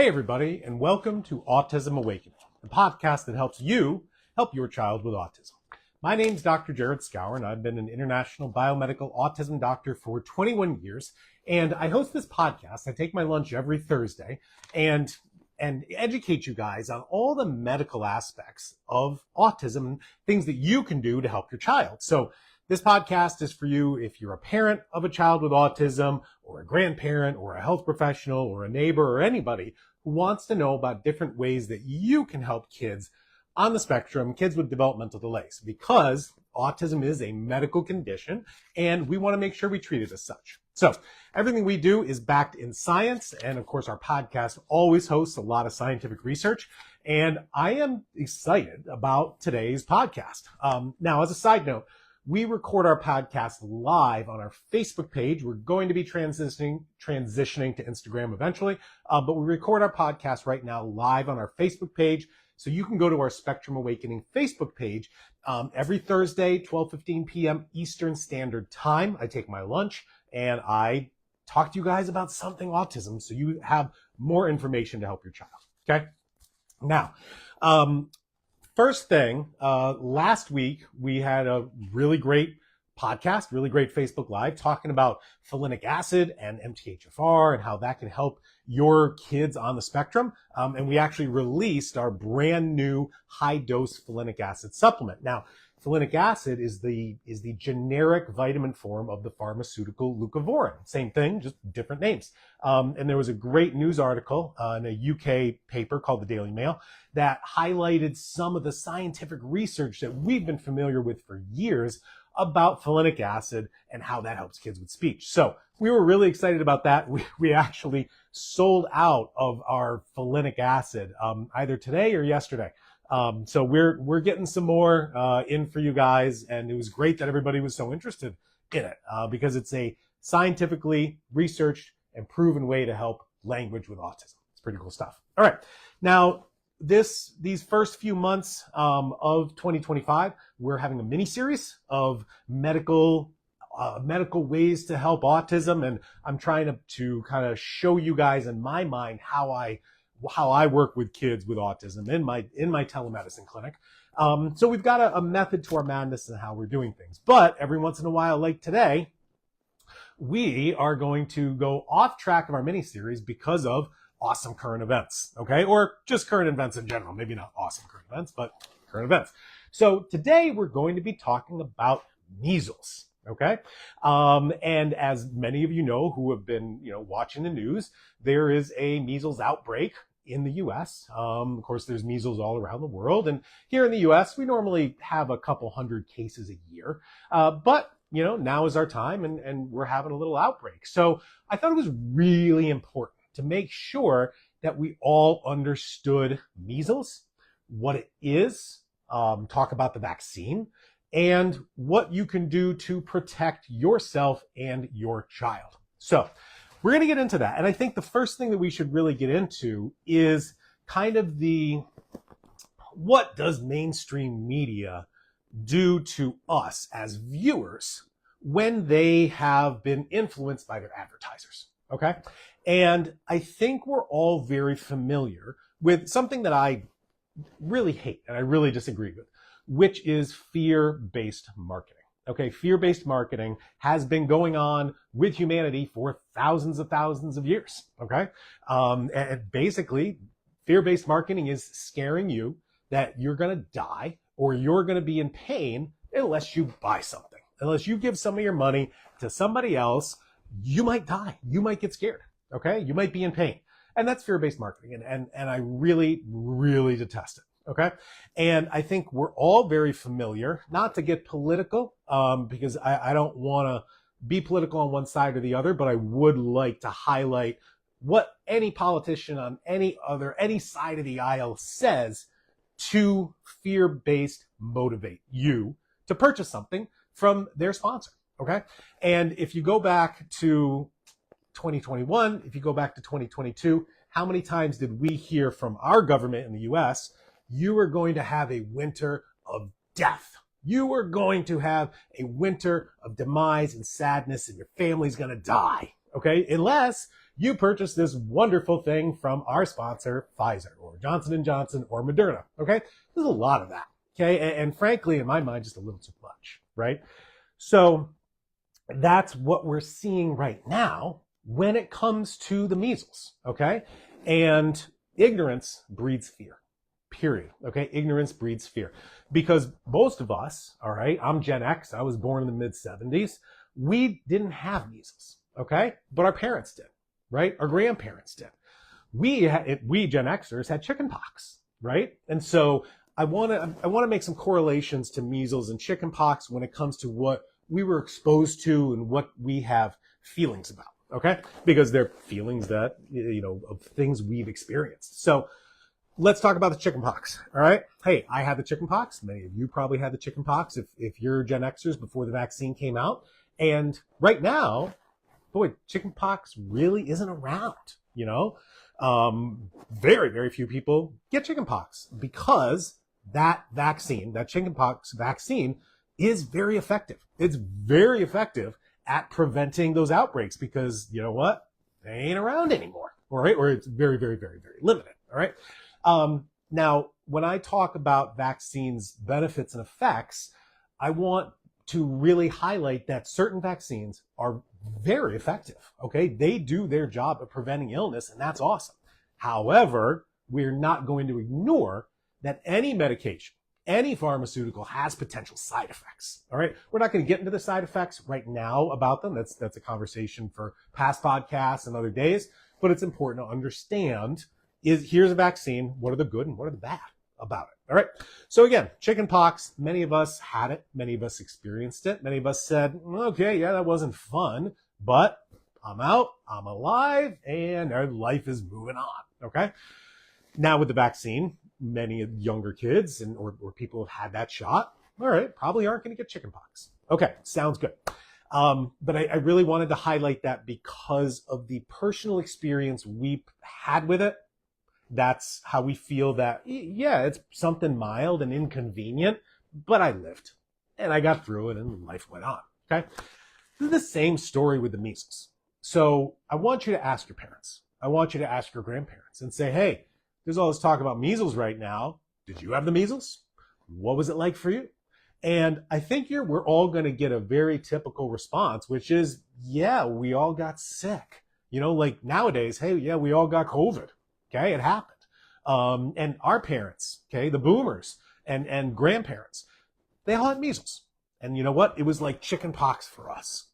Hey everybody, and welcome to Autism Awakening, the podcast that helps you help your child with autism. My name's Dr. Jared Skowron. I've been an international biomedical autism doctor for 21 years, and I host this podcast. I take my lunch every Thursday and educate you guys on all the medical aspects of autism, things that you can do to help your child. So this podcast is for you if you're a parent of a child with autism, or a grandparent, or a health professional, or a neighbor, or anybody who wants to know about different ways that you can help kids on the spectrum, kids with developmental delays, because autism is a medical condition and we want to make sure we treat it as such. So everything we do is backed in science, and of course our podcast always hosts a lot of scientific research, and I am excited about today's podcast. Now, as a side note, we record our podcast live on our Facebook page. We're going to be transitioning to Instagram eventually, but we record our podcast right now live on our Facebook page. So you can go to our Spectrum Awakening Facebook page every Thursday, 12:15 p.m. Eastern Standard Time. I take my lunch and I talk to you guys about something autism, so you have more information to help your child. Okay. Now, first thing, last week we had a really great podcast, really great Facebook Live talking about folinic acid and MTHFR and how that can help your kids on the spectrum. And we actually released our brand new high dose folinic acid supplement. Now, folinic acid is the generic vitamin form of the pharmaceutical leucovorin. Same thing, just different names. And there was a great news article in a UK paper called the Daily Mail that highlighted some of the scientific research that we've been familiar with for years about folinic acid and how that helps kids with speech. So we were really excited about that. We actually sold out of our folinic acid either today or yesterday. So we're getting some more in for you guys, and it was great that everybody was so interested in it because it's a scientifically researched and proven way to help language with autism. It's pretty cool stuff. All right, now these first few months of 2025, we're having a mini series of medical ways to help autism, and I'm trying to kind of show you guys in my mind how I work with kids with autism in my telemedicine clinic. So we've got a method to our madness and how we're doing things. But every once in a while, like today, we are going to go off track of our mini series because of awesome current events, okay? Or just current events in general. Maybe not awesome current events, but current events. So today we're going to be talking about measles. Okay. And as many of you know who have been, watching the news, there is a measles outbreak in the US. Of course, there's measles all around the world. And here in the US, we normally have a couple hundred cases a year. But, now is our time and we're having a little outbreak. So I thought it was really important to make sure that we all understood measles, what it is, talk about the vaccine, and what you can do to protect yourself and your child. So we're going to get into that. And I think the first thing that we should really get into is kind of what does mainstream media do to us as viewers when they have been influenced by their advertisers, okay? And I think we're all very familiar with something that I really hate and I really disagree with, which is fear-based marketing. Okay, fear-based marketing has been going on with humanity for thousands of years. Okay, and basically, fear-based marketing is scaring you that you're going to die or you're going to be in pain unless you buy something. Unless you give some of your money to somebody else, you might die. You might get scared. Okay, you might be in pain, and that's fear-based marketing, and I really, really detest it. Okay. And I think we're all very familiar, not to get political, because I don't want to be political on one side or the other, but I would like to highlight what any politician on any side of the aisle says to fear-based motivate you to purchase something from their sponsor. Okay. And if you go back to 2021, if you go back to 2022, how many times did we hear from our government in the US, you are going to have a winter of death. You are going to have a winter of demise and sadness, and your family's going to die. Okay? Unless you purchased this wonderful thing from our sponsor, Pfizer or Johnson & Johnson or Moderna, okay? There's a lot of that, okay? And frankly, in my mind, just a little too much, right? So that's what we're seeing right now when it comes to the measles, okay? And ignorance breeds fear, period, okay? Ignorance breeds fear. Because most of us, all right, I'm Gen X, I was born in the mid-70s, we didn't have measles, okay? But our parents did, right? Our grandparents did. We Gen Xers had chickenpox, right? And so I want to make some correlations to measles and chickenpox when it comes to what we were exposed to and what we have feelings about, okay? Because they're feelings that, of things we've experienced. So let's talk about the chickenpox, all right? Hey, I had the chickenpox. Many of you probably had the chickenpox if you're Gen Xers before the vaccine came out. And right now, boy, chickenpox really isn't around, Very, very few people get chickenpox because that vaccine, that chickenpox vaccine, is very effective. It's very effective at preventing those outbreaks because you know what? They ain't around anymore, all right? Or it's very, very, very, very limited, all right? Now, when I talk about vaccines' benefits and effects, I want to really highlight that certain vaccines are very effective, okay? They do their job of preventing illness, and that's awesome. However, we're not going to ignore that any medication, any pharmaceutical has potential side effects, all right? We're not going to get into the side effects right now about them. That's a conversation for past podcasts and other days, but it's important to understand here's a vaccine, what are the good and what are the bad about it, all right? So again, chickenpox, many of us had it, many of us experienced it, many of us said, okay, yeah, that wasn't fun, but I'm out, I'm alive, and our life is moving on, okay? Now with the vaccine, many younger kids or people have had that shot, all right, probably aren't going to get chickenpox. Okay, sounds good. But I really wanted to highlight that because of the personal experience we had with it. That's how we feel that, yeah, it's something mild and inconvenient, but I lived and I got through it and life went on, okay? This is the same story with the measles. So I want you to ask your parents. I want you to ask your grandparents and say, hey, there's all this talk about measles right now. Did you have the measles? What was it like for you? And I think we're all going to get a very typical response, which is, yeah, we all got sick. Like nowadays, hey, yeah, we all got COVID. Okay, it happened. And our parents, okay, the boomers and grandparents, they all had measles. And you know what? It was like chicken pox for us.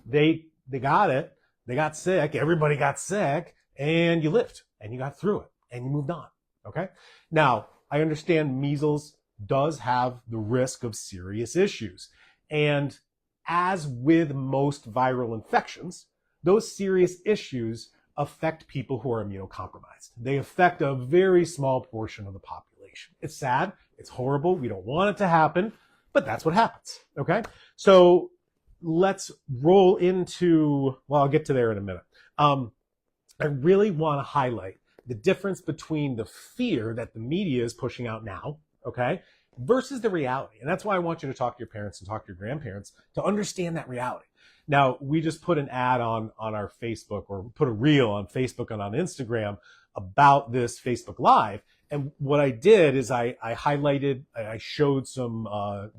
They got it. They got sick. Everybody got sick. And you lived. And you got through it. And you moved on. Okay? Now, I understand measles does have the risk of serious issues. And as with most viral infections, those serious issues affect people who are immunocompromised. They affect a very small portion of the population. It's sad. It's horrible. We don't want it to happen, but that's what happens. Okay? So let's roll into, well, I'll get to there in a minute. I really want to highlight the difference between the fear that the media is pushing out now, okay, versus the reality. And that's why I want you to talk to your parents and talk to your grandparents to understand that reality. Now, we just put an ad on our Facebook, or put a reel on Facebook and on Instagram about this Facebook Live. And what I did is I showed some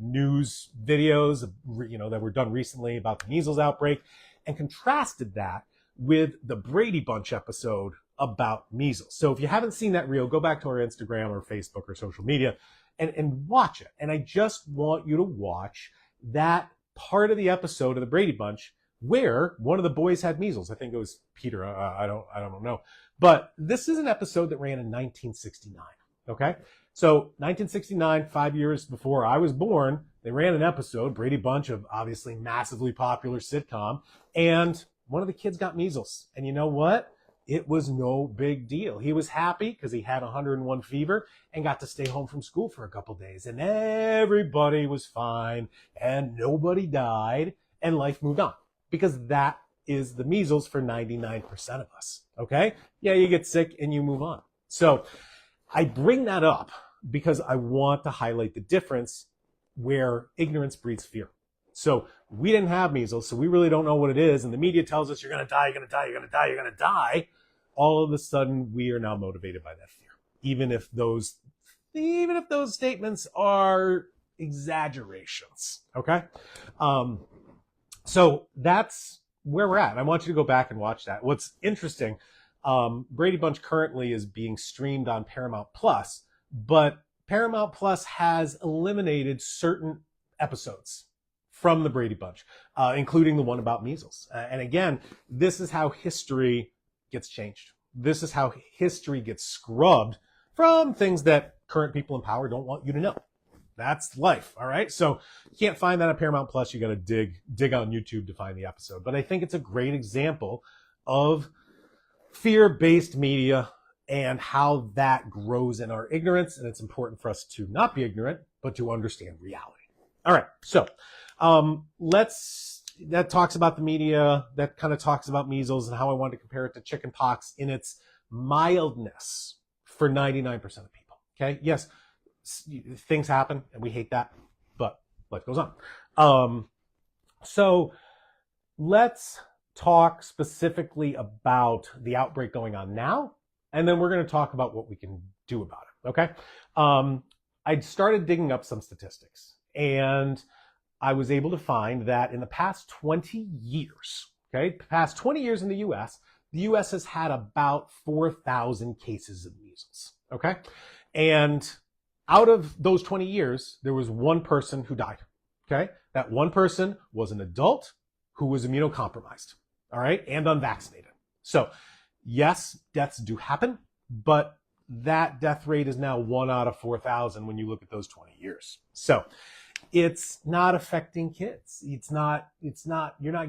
news videos, that were done recently about the measles outbreak, and contrasted that with the Brady Bunch episode about measles. So if you haven't seen that reel, go back to our Instagram or Facebook or social media and watch it. And I just want you to watch that part of the episode of the Brady Bunch where one of the boys had measles. I think it was Peter. I don't know. But this is an episode that ran in 1969. Okay. So 1969, 5 years before I was born, they ran an episode, Brady Bunch, of obviously massively popular sitcom. And one of the kids got measles. And you know what? It was no big deal. He was happy because he had 101 fever and got to stay home from school for a couple days. And everybody was fine and nobody died and life moved on, because that is the measles for 99% of us. Okay? Yeah, you get sick and you move on. So I bring that up because I want to highlight the difference where ignorance breeds fear. So we didn't have measles, so we really don't know what it is. And the media tells us you're going to die, you're going to die, you're going to die, you're going to die. All of a sudden, we are now motivated by that fear, even if those statements are exaggerations. Okay, so that's where we're at. I want you to go back and watch that. What's interesting, Brady Bunch currently is being streamed on Paramount Plus, but Paramount Plus has eliminated certain episodes from the Brady Bunch, including the one about measles. And again, this is how history gets changed. This is how history gets scrubbed from things that current people in power don't want you to know. That's life, all right? So you can't find that on Paramount Plus. You got to dig on YouTube to find the episode. But I think it's a great example of fear-based media and how that grows in our ignorance. And it's important for us to not be ignorant, but to understand reality. All right, so that talks about the media, that kind of talks about measles and how I wanted to compare it to chickenpox in its mildness for 99% of people, okay? Yes, things happen and we hate that, but life goes on. So let's talk specifically about the outbreak going on now, and then we're going to talk about what we can do about it, okay? I started digging up some statistics, and I was able to find that in the past 20 years, okay, past 20 years in the US has had about 4,000 cases of measles, okay? And out of those 20 years, there was one person who died, okay? That one person was an adult who was immunocompromised, all right, and unvaccinated. So yes, deaths do happen, but that death rate is now 1 out of 4,000 when you look at those 20 years. So it's not affecting kids. You're not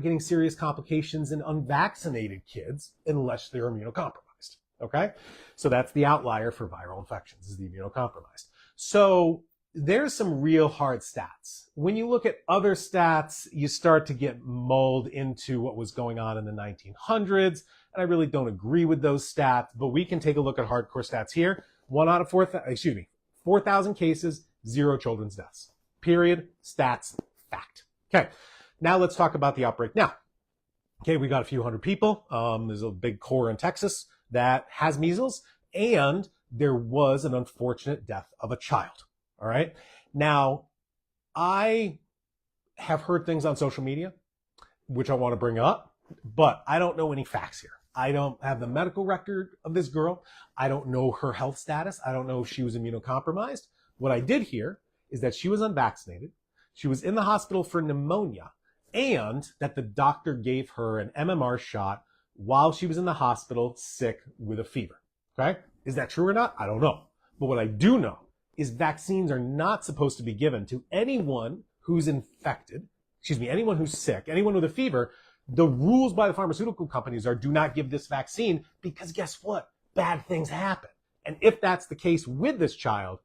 getting serious complications in unvaccinated kids unless they're immunocompromised, okay? So that's the outlier for viral infections, is the immunocompromised. So there's some real hard stats. When you look at other stats, you start to get mulled into what was going on in the 1900s, and I really don't agree with those stats, but we can take a look at hardcore stats here. 4,000 cases, 0 children's deaths. Period. Stats. Fact. Okay. Now let's talk about the outbreak now. Okay, we got a few hundred people. There's a big core in Texas that has measles, and there was an unfortunate death of a child. All right. Now, I have heard things on social media, which I want to bring up, but I don't know any facts here. I don't have the medical record of this girl. I don't know her health status. I don't know if she was immunocompromised. What I did hear is that she was unvaccinated, she was in the hospital for pneumonia, and that the doctor gave her an MMR shot while she was in the hospital sick with a fever, okay? Is that true or not? I don't know. But what I do know is vaccines are not supposed to be given to anyone who's infected, anyone who's sick, anyone with a fever. The rules by the pharmaceutical companies are do not give this vaccine because guess what? Bad things happen. And if that's the case with this child,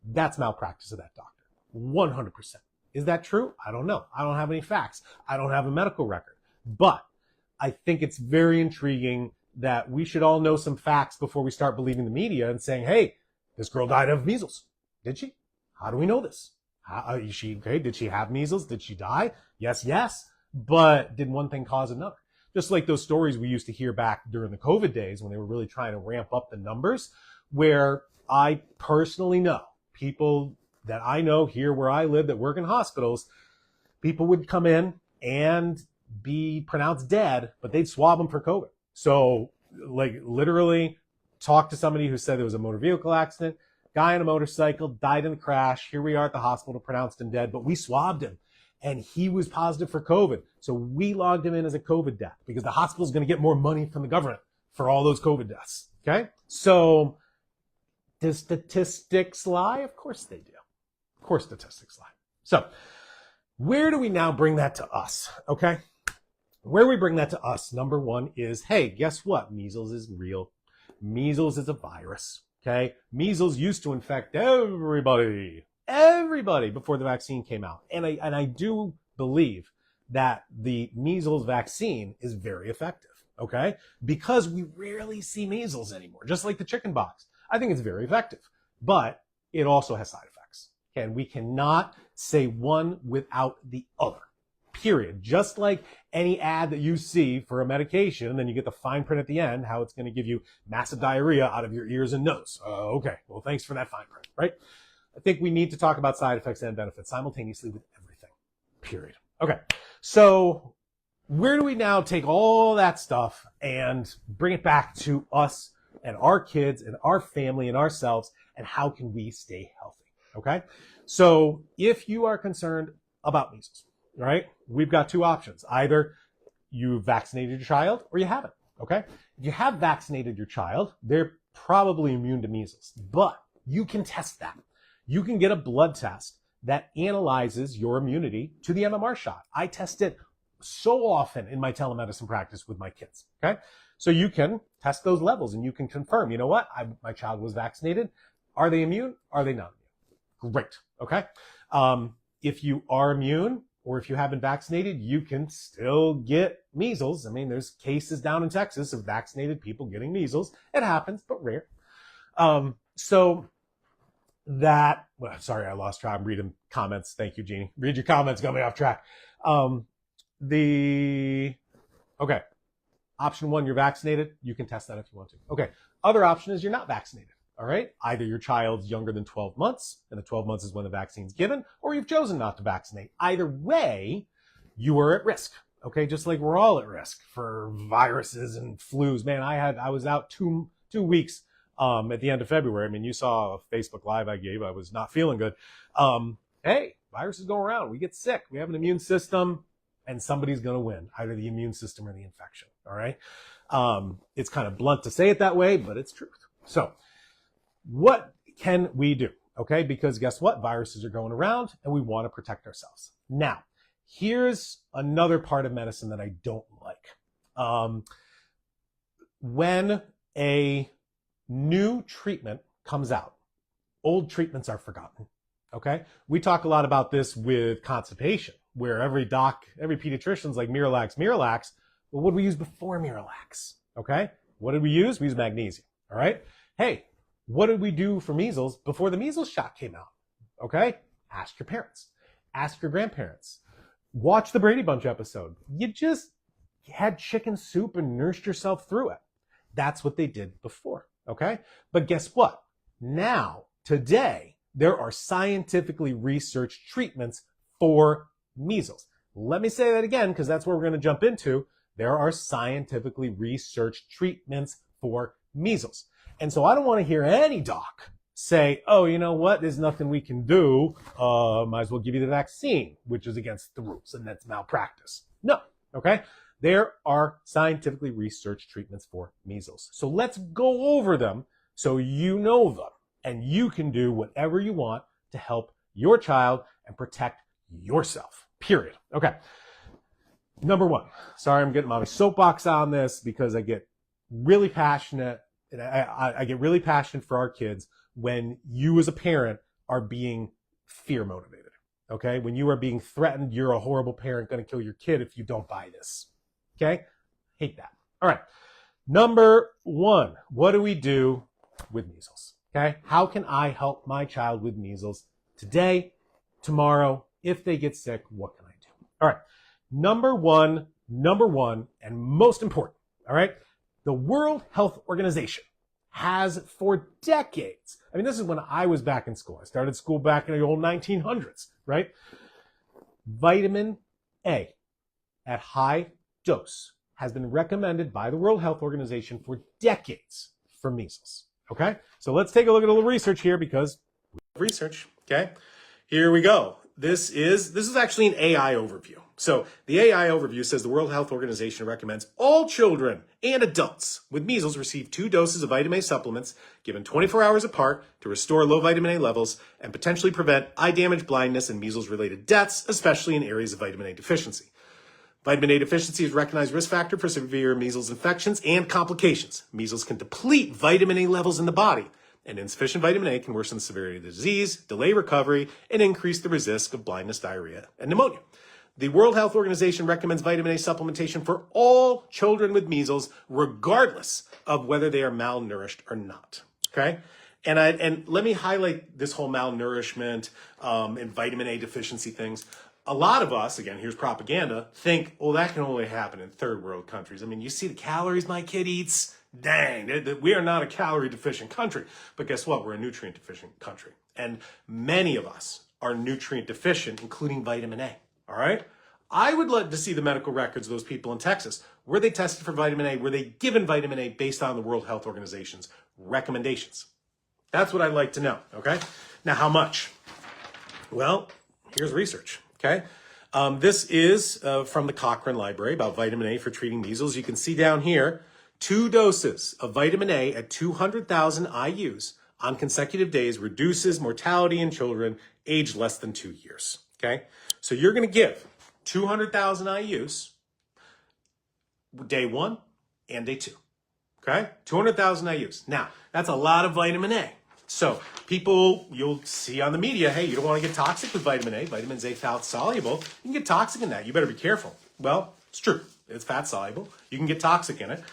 that's malpractice of that doctor. 100%. Is that true? I don't know. I don't have any facts. I don't have a medical record. But I think it's very intriguing that we should all know some facts before we start believing the media and saying, hey, this girl died of measles. Did she? How do we know this? Is she okay? Did she have measles? Did she die? Yes. But did one thing cause another? Just like those stories we used to hear back during the COVID days when they were really trying to ramp up the numbers, where I personally know people that I know here where I live that work in hospitals, people would come in and be pronounced dead, but they'd swab them for COVID. So like literally talk to somebody who said it was a motor vehicle accident, guy on a motorcycle died in the crash. Here we are at the hospital, pronounced him dead, but we swabbed him and he was positive for COVID. So we logged him in as a COVID death because the hospital is going to get more money from the government for all those COVID deaths. Okay. So do statistics lie? Of course they do. Of course statistics lie. So where do we now bring that to us? Okay. Where we bring that to us, number one is, hey, guess what? Measles is real. Measles is a virus. Okay. Measles used to infect everybody before the vaccine came out. And I do believe that the measles vaccine is very effective. Okay. Because we rarely see measles anymore, just like the chicken pox. I think it's very effective, but it also has side effects. Okay. And we cannot say one without the other. period. Just like any ad that you see for a medication, and then you get the fine print at the end, how it's going to give you massive diarrhea out of your ears and nose. Okay, well, thanks for that fine print, right? I think we need to talk about side effects and benefits simultaneously with everything, period. Okay, so where do we now take all that stuff and bring it back to us and our kids and our family and ourselves, and how can we stay healthy? Okay, so if you are concerned about measles, right, we've got two options. Either you vaccinated your child or you haven't. Okay, if you have vaccinated your child, they're probably immune to measles, but you can test that. You can get a blood test that analyzes your immunity to the MMR shot. I test it so often in my telemedicine practice with my kids. Okay, so you can test those levels and you can confirm, you know what, my child was vaccinated. Are they immune? Are they not immune? Great. Okay. If you are immune or if you have been vaccinated, you can still get measles. I mean, there's cases down in Texas of vaccinated people getting measles. It happens, but rare. Sorry, I lost track. I'm reading comments. Thank you, Jeannie. Read your comments, got me off track. Okay. Option one, you're vaccinated. You can test that if you want to. Okay. Other option is you're not vaccinated. All right. Either your child's younger than 12 months, and the 12 months is when the vaccine's given, or you've chosen not to vaccinate. Either way, you are at risk. Okay. Just like we're all at risk for viruses and flus. Man, I was out two weeks at the end of February. I mean, you saw a Facebook Live I gave. I was not feeling good. Hey, viruses go around. We get sick. We have an immune system, and somebody's going to win, either the immune system or the infection. All right. It's kind of blunt to say it that way, but it's truth. So what can we do? Okay. Because guess what? Viruses are going around and we want to protect ourselves. Now, here's another part of medicine that I don't like. When a new treatment comes out, old treatments are forgotten. Okay. We talk a lot about this with constipation, where every pediatrician's like Miralax. Well, what did we use before Miralax? Okay. What did we use? We used magnesium. All right. Hey, what did we do for measles before the measles shot came out? Okay. Ask your parents. Ask your grandparents. Watch the Brady Bunch episode. You just had chicken soup and nursed yourself through it. That's what they did before. Okay. But guess what? Now, today, there are scientifically researched treatments for measles. Let me say that again, because that's where we're going to jump into. There are scientifically researched treatments for measles. And so I don't want to hear any doc say, oh, you know what? There's nothing we can do. Might as well give you the vaccine, which is against the rules, and that's malpractice. No. Okay. There are scientifically researched treatments for measles. So let's go over them so you know them and you can do whatever you want to help your child and protect yourself. Period. Okay. Number one. Sorry, I'm getting my soapbox on this because I get really passionate. And I get really passionate for our kids when you as a parent are being fear motivated. Okay. When you are being threatened, you're a horrible parent, going to kill your kid if you don't buy this. Okay. Hate that. All right. Number one, what do we do with measles? Okay. How can I help my child with measles today, tomorrow? If they get sick, what can I do? All right. Number one, and most important. All right. The World Health Organization has for decades, I mean, this is when I was back in school. I started school back in the old 1900s, right? Vitamin A at high dose has been recommended by the World Health Organization for decades for measles. Okay? So let's take a look at a little research here because research, okay? Here we go. This is actually an AI overview. So the AI overview says the World Health Organization recommends all children and adults with measles receive 2 doses of vitamin A supplements given 24 hours apart to restore low vitamin A levels and potentially prevent eye damage, blindness, and measles-related deaths, especially in areas of vitamin A deficiency. Vitamin A deficiency is a recognized risk factor for severe measles infections and complications. Measles can deplete vitamin A levels in the body, and insufficient vitamin A can worsen the severity of the disease, delay recovery, and increase the risk of blindness, diarrhea, and pneumonia. The World Health Organization recommends vitamin A supplementation for all children with measles, regardless of whether they are malnourished or not. Okay? And let me highlight this whole malnourishment and vitamin A deficiency things. A lot of us, again, here's propaganda, think, well, that can only happen in third world countries. I mean, you see the calories my kid eats? Dang, we are not a calorie deficient country. But guess what? We're a nutrient deficient country. And many of us are nutrient deficient, including vitamin A. All right? I would like to see the medical records of those people in Texas. Were they tested for vitamin A? Were they given vitamin A based on the World Health Organization's recommendations? That's what I'd like to know, okay? Now, how much? Well, here's research, okay? This is from the Cochrane Library about vitamin A for treating measles. You can see down here, 2 doses of vitamin A at 200,000 IUs on consecutive days reduces mortality in children aged less than 2 years, okay? So you're gonna give 200,000 IUs day 1 and day 2, okay? 200,000 IUs. Now, that's a lot of vitamin A. So people, you'll see on the media, hey, you don't want to get toxic with vitamin A. Vitamin A fat soluble. You can get toxic in that. You better be careful. Well, it's true. It's fat soluble. You can get toxic in it.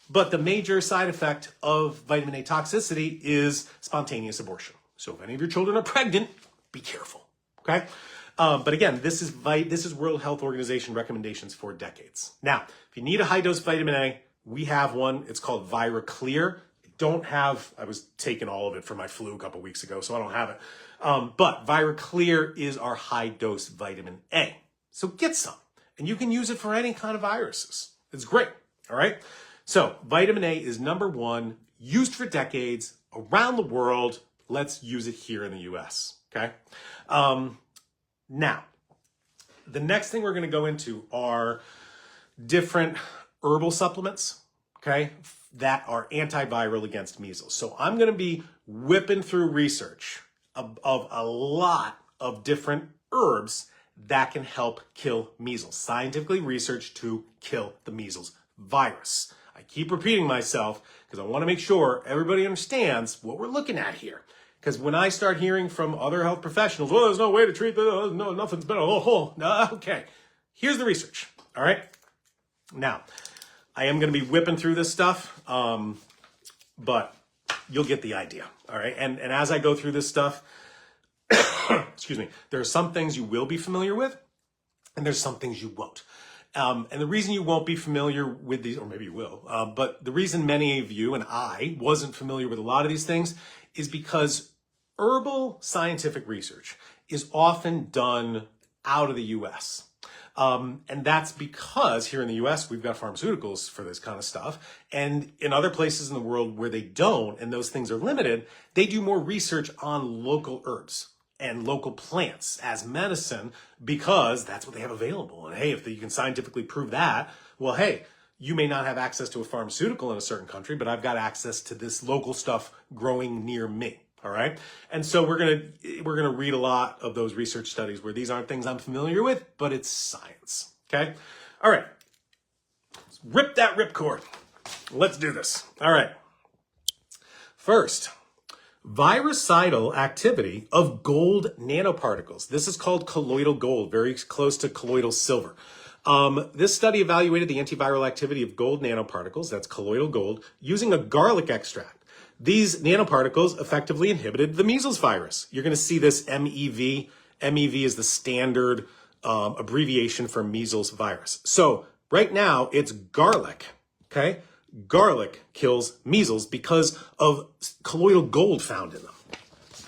But the major side effect of vitamin A toxicity is spontaneous abortion. So if any of your children are pregnant, be careful. Okay? But again, this is World Health Organization recommendations for decades. Now, if you need a high dose vitamin A, we have one. It's called ViraClear. I was taking all of it for my flu a couple weeks ago, so I don't have it. But ViraClear is our high dose vitamin A. So get some, and you can use it for any kind of viruses. It's great, all right? So vitamin A is #1, used for decades around the world. Let's use it here in the US, okay? Now, the next thing we're gonna go into are different herbal supplements, okay, that are antiviral against measles. So I'm going to be whipping through research of a lot of different herbs that can help kill measles, scientifically researched to kill the measles virus. I keep repeating myself because I want to make sure everybody understands what we're looking at here. Because when I start hearing from other health professionals, well, there's no way to treat this, no, nothing's better. No, okay. Here's the research, all right? Now, I am going to be whipping through this stuff, but you'll get the idea, all right? And as I go through this stuff, excuse me, there are some things you will be familiar with, and there's some things you won't. And the reason you won't be familiar with these, or maybe you will, but the reason many of you and I wasn't familiar with a lot of these things is because herbal scientific research is often done out of the US. And that's because here in the US, we've got pharmaceuticals for this kind of stuff. And in other places in the world where they don't, and those things are limited, they do more research on local herbs and local plants as medicine because that's what they have available. And hey, if you can scientifically prove that, well, hey, you may not have access to a pharmaceutical in a certain country, but I've got access to this local stuff growing near me. All right. And so we're gonna read a lot of those research studies where these aren't things I'm familiar with, but it's science. Okay. All right. Let's rip that ripcord. Let's do this. All right. First, virucidal activity of gold nanoparticles. This is called colloidal gold, very close to colloidal silver. This study evaluated the antiviral activity of gold nanoparticles, that's colloidal gold, using a garlic extract. These nanoparticles effectively inhibited the measles virus. You're going to see this MEV. MEV is the standard abbreviation for measles virus. So right now it's garlic, okay? Garlic kills measles because of colloidal gold found in them.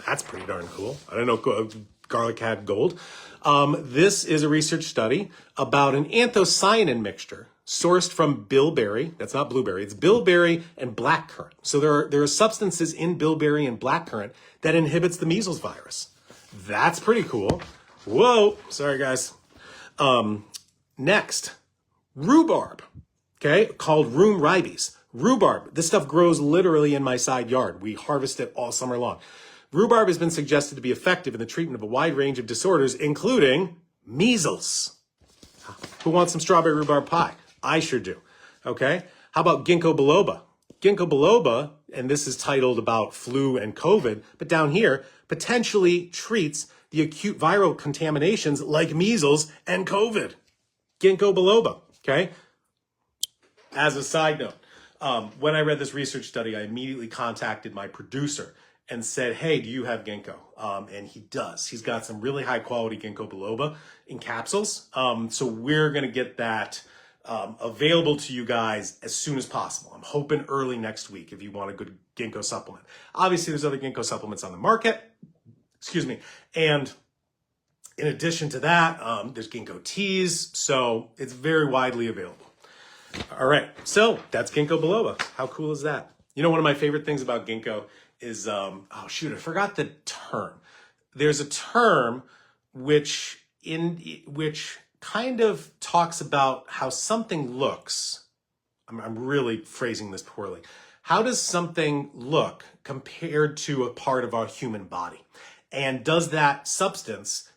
That's pretty darn cool. I didn't know garlic had gold. This is a research study about an anthocyanin mixture sourced from bilberry. That's not blueberry. It's bilberry and blackcurrant. So there are substances in bilberry and blackcurrant that inhibits the measles virus. That's pretty cool. Whoa. Sorry, guys. Next, rhubarb. Okay, called rheum ribes. Rhubarb. This stuff grows literally in my side yard. We harvest it all summer long. Rhubarb has been suggested to be effective in the treatment of a wide range of disorders, including measles. Who wants some strawberry rhubarb pie? I sure do. Okay. How about ginkgo biloba? Ginkgo biloba, and this is titled about flu and COVID, but down here, potentially treats the acute viral contaminations like measles and COVID. Ginkgo biloba. Okay. As a side note, When I read this research study, I immediately contacted my producer and said, hey, do you have ginkgo? And he does. He's got some really high quality ginkgo biloba in capsules. So we're going to get that available to you guys as soon as possible. I'm hoping early next week if you want a good ginkgo supplement. Obviously, there's other ginkgo supplements on the market. Excuse me. And in addition to that, there's ginkgo teas. So it's very widely available. All right. So that's ginkgo biloba. How cool is that? You know, one of my favorite things about ginkgo is, oh shoot, I forgot the term. There's a term which kind of talks about how something looks. I'm really phrasing this poorly. How does something look compared to a part of our human body? And does that substance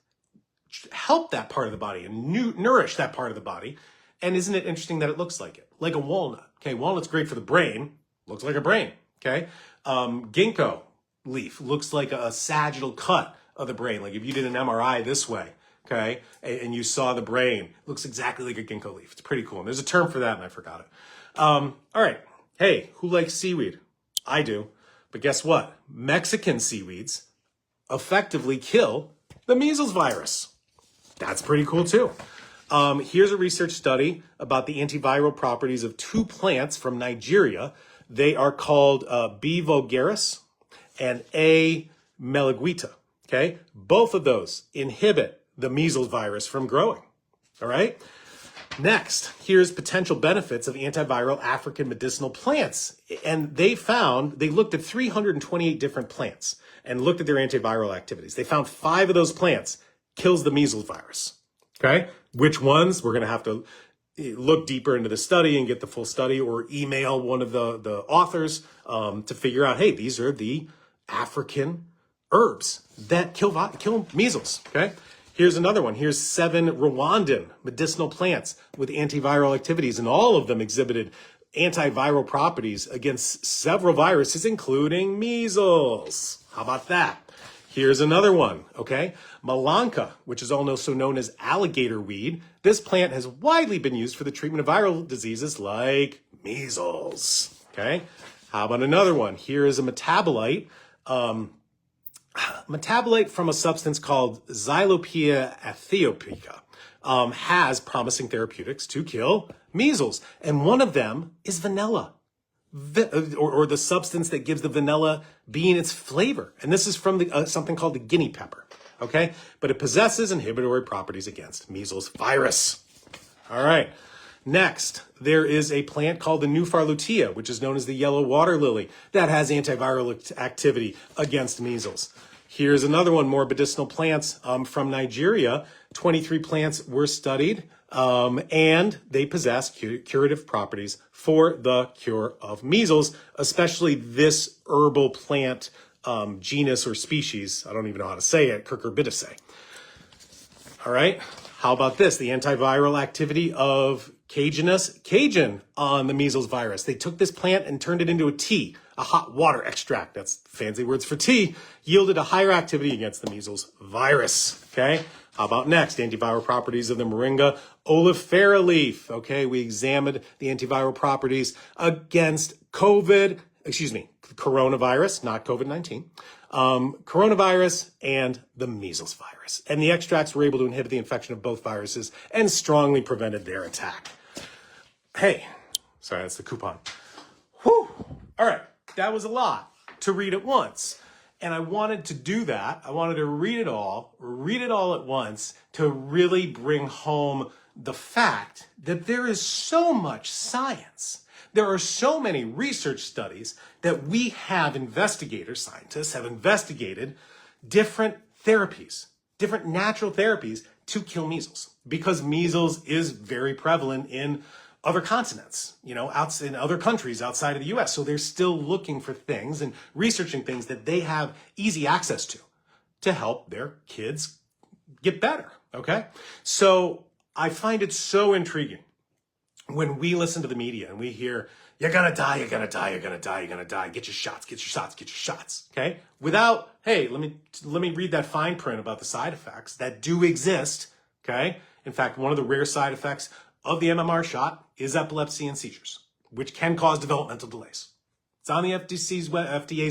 help that part of the body and nourish that part of the body? And isn't it interesting that it looks like it? Like a walnut. Okay, walnut's great for the brain. Looks like a brain. Okay, ginkgo leaf looks like a sagittal cut of the brain. Like if you did an MRI this way, okay, and you saw the brain, it looks exactly like a ginkgo leaf. It's pretty cool. And there's a term for that, and I forgot it. All right. Hey, who likes seaweed? I do. But guess what? Mexican seaweeds effectively kill the measles virus. That's pretty cool too. Here's a research study about the antiviral properties of two plants from Nigeria. They are called B. vulgaris and A. meliguita. Okay, both of those inhibit the measles virus from growing. All right. Next, here's potential benefits of antiviral African medicinal plants. And they looked at 328 different plants and looked at their antiviral activities. They found 5 of those plants kills the measles virus. Okay, which ones? We're going to have to look deeper into the study and get the full study, or email one of the authors to figure out, hey, these are the African herbs that kill measles. Okay, here's another one. Here's 7 Rwandan medicinal plants with antiviral activities, and all of them exhibited antiviral properties against several viruses, including measles. How about that? Here's another one, okay? Malanka, which is also known as alligator weed. This plant has widely been used for the treatment of viral diseases like measles, okay? How about another one? Here is a metabolite. Metabolite from a substance called Xylopia aethiopica has promising therapeutics to kill measles. And one of them is vanilla. Or the substance that gives the vanilla bean its flavor. And this is from something called the guinea pepper, okay? But it possesses inhibitory properties against measles virus. All right. Next, there is a plant called the Nufarlutia, which is known as the yellow water lily, that has antiviral activity against measles. Here's another one, more medicinal plants from Nigeria. 23 plants were studied, and they possess curative properties for the cure of measles, especially this herbal plant genus or species. I don't even know how to say it, Cucurbitaceae. All right, how about this? The antiviral activity of Cajun on the measles virus. They took this plant and turned it into a tea, a hot water extract. That's fancy words for tea, yielded a higher activity against the measles virus. Okay. How about next? Antiviral properties of the Moringa oleifera leaf. Okay. We examined the antiviral properties against coronavirus, not COVID-19, coronavirus and the measles virus. And the extracts were able to inhibit the infection of both viruses and strongly prevented their attack. Hey, sorry, that's the coupon. Whew. All right. That was a lot to read at once. And I wanted to do that. I wanted to read it all at once to really bring home the fact that there is so much science. There are so many research studies that we have scientists have investigated different therapies, different natural therapies to kill measles, because measles is very prevalent in other continents, in other countries outside of the US. So they're still looking for things and researching things that they have easy access to help their kids get better, okay? So I find it so intriguing when we listen to the media and we hear, you're gonna die, you're gonna die, you're gonna die, you're gonna die, get your shots, get your shots, get your shots, okay? Without, hey, let me read that fine print about the side effects that do exist, okay? In fact, one of the rare side effects of the MMR shot is epilepsy and seizures. which can cause developmental delays. It's on the FDA's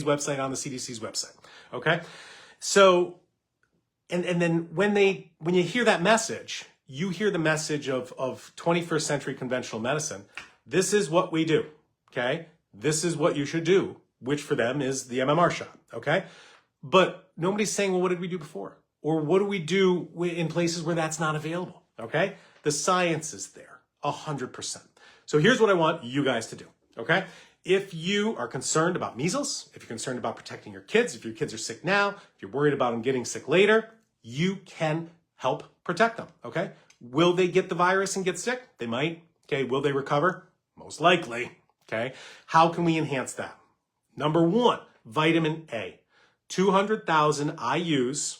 website, on the CDC's website. Okay? So, and then when you hear that message, you hear the message of 21st century conventional medicine. This is what we do. Okay? This is what you should do, which for them is the MMR shot. Okay? But nobody's saying, well, what did we do before? Or what do we do in places where that's not available? Okay? The science is there, 100%. So here's what I want you guys to do. Okay? If you are concerned about measles, if you're concerned about protecting your kids, if your kids are sick now, if you're worried about them getting sick later, you can help protect them, okay? Will they get the virus and get sick? They might, okay? Will they recover? Most likely, okay? How can we enhance that? Number one, vitamin A. 200,000 IUs,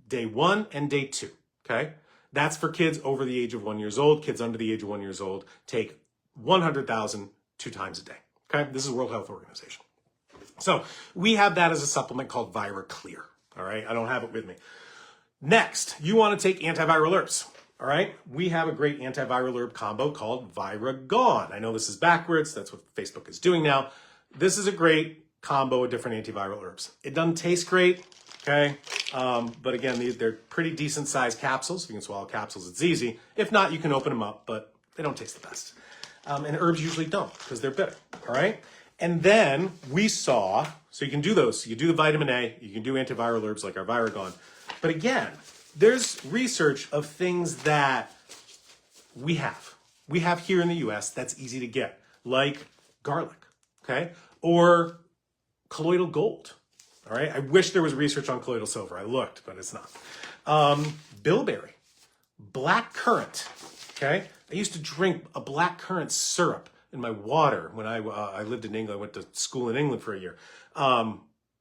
day 1 and day 2, okay? That's for kids over the age of 1 year old. Kids under the age of 1 year old take 100,000 2 times a day. Okay, this is World Health Organization. So we have that as a supplement called ViraClear. All right, I don't have it with me. Next, you want to take antiviral herbs. All right, we have a great antiviral herb combo called ViraGone. I know this is backwards. That's what Facebook is doing now. This is a great combo of different antiviral herbs. It doesn't taste great, okay? But again, they're pretty decent sized capsules. If you can swallow capsules, it's easy. If not, you can open them up, but they don't taste the best. And herbs usually don't because they're bitter, all right? And then we saw, so you can do those. You do the vitamin A, you can do antiviral herbs like our ViraGone. But again, there's research of things that we have. We have here in the US that's easy to get, like garlic, okay? Or colloidal gold, all right? I wish there was research on colloidal silver. I looked, but it's not. Bilberry, black currant, okay? I used to drink a black currant syrup in my water when I lived in England. I went to school in England for a year,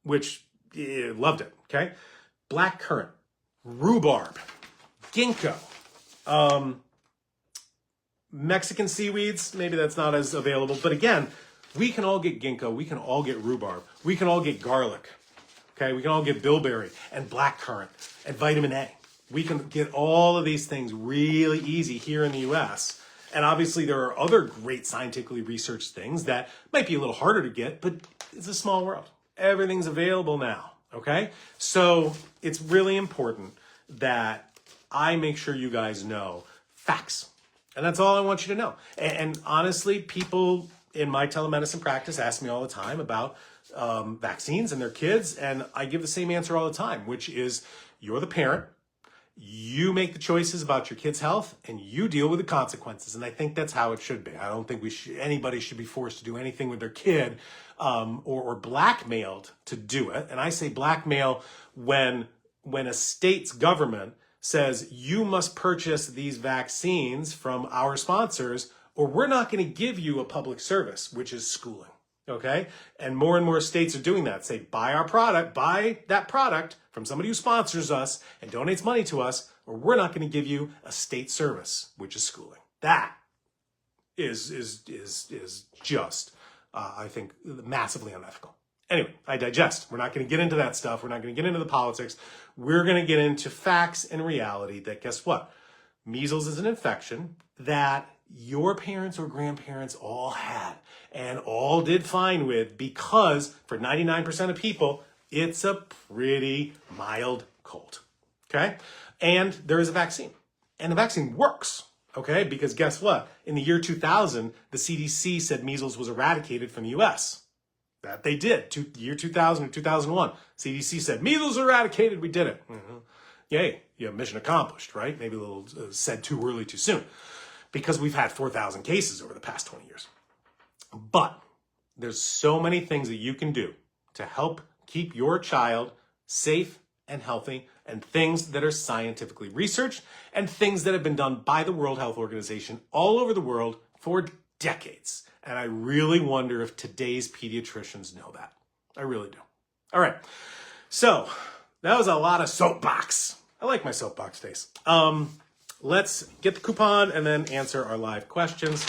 which loved it, okay? Black currant, rhubarb, ginkgo, Mexican seaweeds, maybe that's not as available. But again, we can all get ginkgo, we can all get rhubarb, we can all get garlic, okay? We can all get bilberry and black currant and vitamin A. We can get all of these things really easy here in the US. And obviously there are other great scientifically researched things that might be a little harder to get, but it's a small world. Everything's available now, okay? So it's really important that I make sure you guys know facts. And that's all I want you to know. And honestly, people in my telemedicine practice ask me all the time about vaccines and their kids, and I give the same answer all the time, which is you're the parent. You make the choices about your kid's health and you deal with the consequences. And I think that's how it should be. I don't think anybody should be forced to do anything with their kid or blackmailed to do it. And I say blackmail when a state's government says you must purchase these vaccines from our sponsors or we're not going to give you a public service, which is schooling. Okay? And more states are doing that. Say, buy our product, buy that product from somebody who sponsors us and donates money to us, or we're not going to give you a state service, which is schooling. That is just, I think, massively unethical. Anyway, I digest. We're not going to get into that stuff. We're not going to get into the politics. We're going to get into facts and reality that, guess what? Measles is an infection that your parents or grandparents all had and all did fine with because for 99% of people, it's a pretty mild cold, okay? And there is a vaccine, and the vaccine works, okay? Because guess what? In the year 2000, the CDC said measles was eradicated from the US. That they did, year 2000 or 2001. CDC said, measles eradicated, we did it. Mm-hmm. Yay, you have mission accomplished, right? Maybe a little said too early, too soon. Because we've had 4,000 cases over the past 20 years. But there's so many things that you can do to help keep your child safe and healthy, and things that are scientifically researched and things that have been done by the World Health Organization all over the world for decades. And I really wonder if today's pediatricians know that. I really do. All right. So that was a lot of soapbox. I like my soapbox days. Let's get the coupon and then answer our live questions.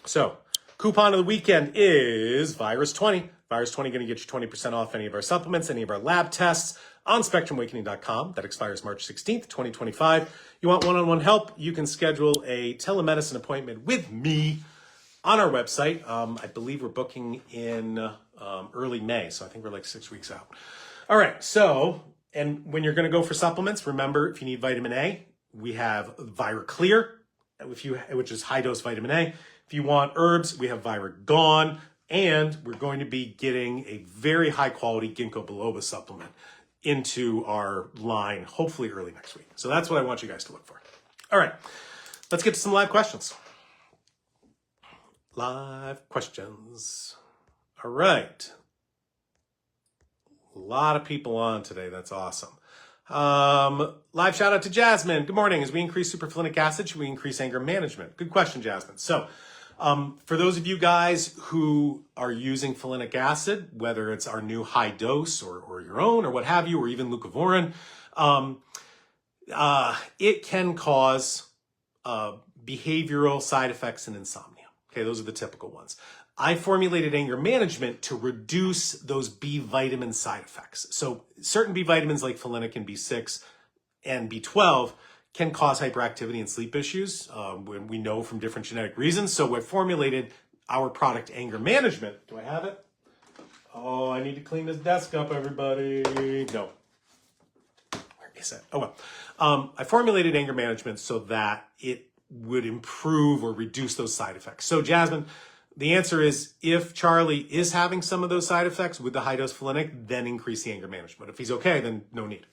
So coupon of the weekend is Virus 20. Virus 20 going to get you 20% off any of our supplements, any of our lab tests on SpectrumAwakening.com. That expires March 16th, 2025. You want one-on-one help? You can schedule a telemedicine appointment with me on our website. I believe we're booking in early May, so I think we're like 6 weeks out. All right, so, and when you're going to go for supplements, remember, if you need vitamin A, we have ViraClear, which is high-dose vitamin A. If you want herbs, we have ViraGone, and we're going to be getting a very high-quality ginkgo biloba supplement into our line, hopefully early next week. So that's what I want you guys to look for. All right, let's get to some live questions. Live questions. All right. A lot of people on today. That's awesome. Live shout out to Jasmine. Good morning. As we increase superfolinic acid, should we increase anger management? Good question, Jasmine. So for those of you guys who are using folinic acid, whether it's our new high dose or your own or what have you, or even leucovorin, it can cause behavioral side effects and insomnia. Okay, those are the typical ones. I formulated anger management to reduce those B vitamin side effects. So certain B vitamins like folinic and B6 and B12 can cause hyperactivity and sleep issues, when we know from different genetic reasons. So we formulated our product anger management. Do I have it? Oh, I need to clean this desk up, everybody. No. Where is it? Oh, well. I formulated anger management so that it would improve or reduce those side effects. So Jasmine, the answer is if Charlie is having some of those side effects with the high-dose folinic, then increase the anger management. If he's okay, then no need.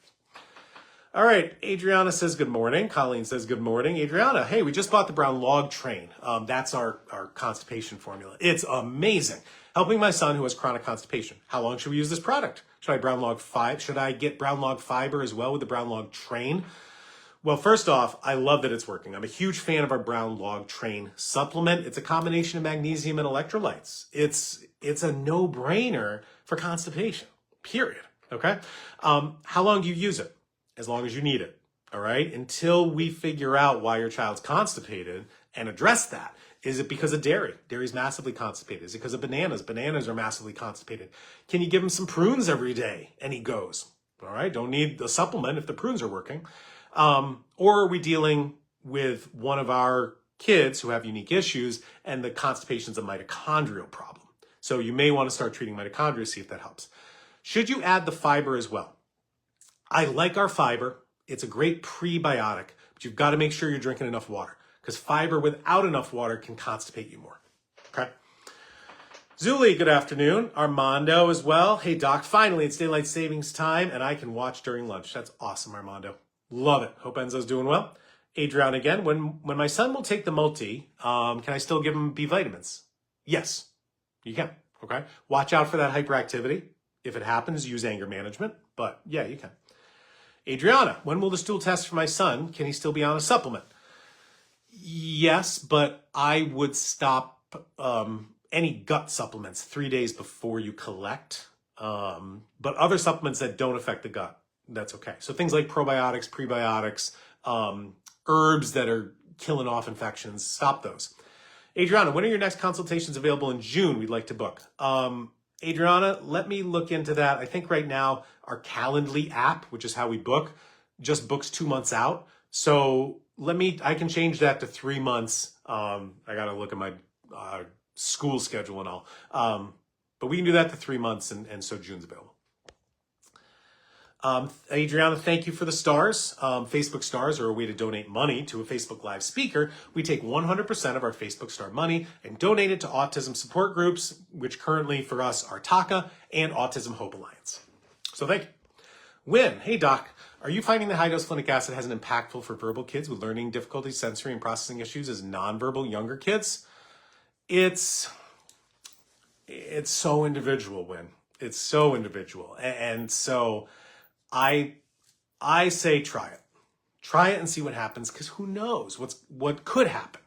All right, Adriana says good morning. Colleen says good morning. Adriana, hey, we just bought the Brown Log Train. That's our constipation formula. It's amazing. Helping my son who has chronic constipation. How long should we use this product? Should I get Brown Log Fiber as well with the Brown Log Train? Well, first off, I love that it's working. I'm a huge fan of our Brown Log Train supplement. It's a combination of magnesium and electrolytes. It's a no-brainer for constipation, period, okay? How long do you use it? As long as you need it, all right? Until we figure out why your child's constipated and address that. Is it because of dairy? Dairy's massively constipated. Is it because of bananas? Bananas are massively constipated. Can you give him some prunes every day? And he goes, all right? Don't need the supplement if the prunes are working. Or are we dealing with one of our kids who have unique issues and the constipation is a mitochondrial problem? So you may want to start treating mitochondria, see if that helps. Should you add the fiber as well? I like our fiber. It's a great prebiotic, but you've got to make sure you're drinking enough water because fiber without enough water can constipate you more. Okay. Zuli, good afternoon. Armando as well. Hey, Doc, finally it's daylight savings time and I can watch during lunch. That's awesome, Armando. Love it. Hope Enzo's doing well. Adrian again. When my son will take the multi, can I still give him B vitamins? Yes, you can. Okay. Watch out for that hyperactivity. If it happens, use anger management. But yeah, you can. Adriana, when will the stool test for my son? Can he still be on a supplement? Yes, but I would stop any gut supplements 3 days before you collect. But other supplements that don't affect the gut, that's okay. So things like probiotics, prebiotics, herbs that are killing off infections, stop those. Adriana, when are your next consultations available in June? We'd like to book. Adriana, let me look into that. I think right now our Calendly app, which is how we book, just books 2 months out. So I can change that to 3 months. I got to look at my school schedule and all. But we can do that to 3 months, and so June's available. Adriana, thank you for the stars. Facebook stars are a way to donate money to a Facebook Live speaker. We take 100% of our Facebook star money and donate it to autism support groups, which currently for us are TACA and Autism Hope Alliance. So thank you. Win, hey Doc, are you finding that high-dose folinic acid has an impactful for verbal kids with learning difficulties, sensory and processing issues as nonverbal younger kids? It's so individual, Win. It's so individual. And so I say try it. Try it and see what happens, because who knows what could happen,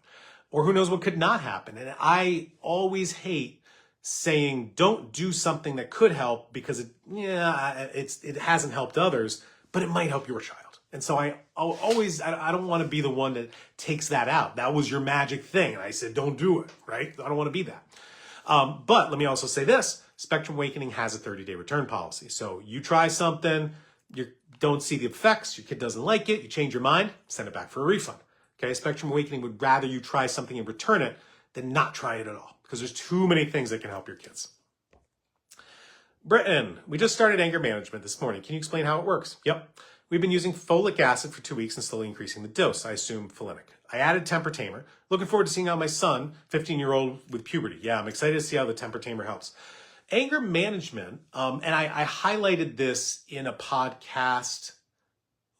or who knows what could not happen. And I always hate saying don't do something that could help because it hasn't helped others, but it might help your child. And so I don't want to be the one that takes that out. That was your magic thing, and I said don't do it, right? I don't want to be that. But let me also say this: Spectrum Awakening has a 30-day return policy. So you try something, you don't see the effects, your kid doesn't like it, you change your mind, send it back for a refund. Okay, Spectrum Awakening would rather you try something and return it than not try it at all, because there's too many things that can help your kids. Britton, we just started anger management this morning. Can you explain how it works? Yep. We've been using folic acid for 2 weeks and slowly increasing the dose. I assume folinic. I added temper tamer. Looking forward to seeing how my son, 15-year-old with puberty. Yeah, I'm excited to see how the temper tamer helps. Anger management, and I highlighted this in a podcast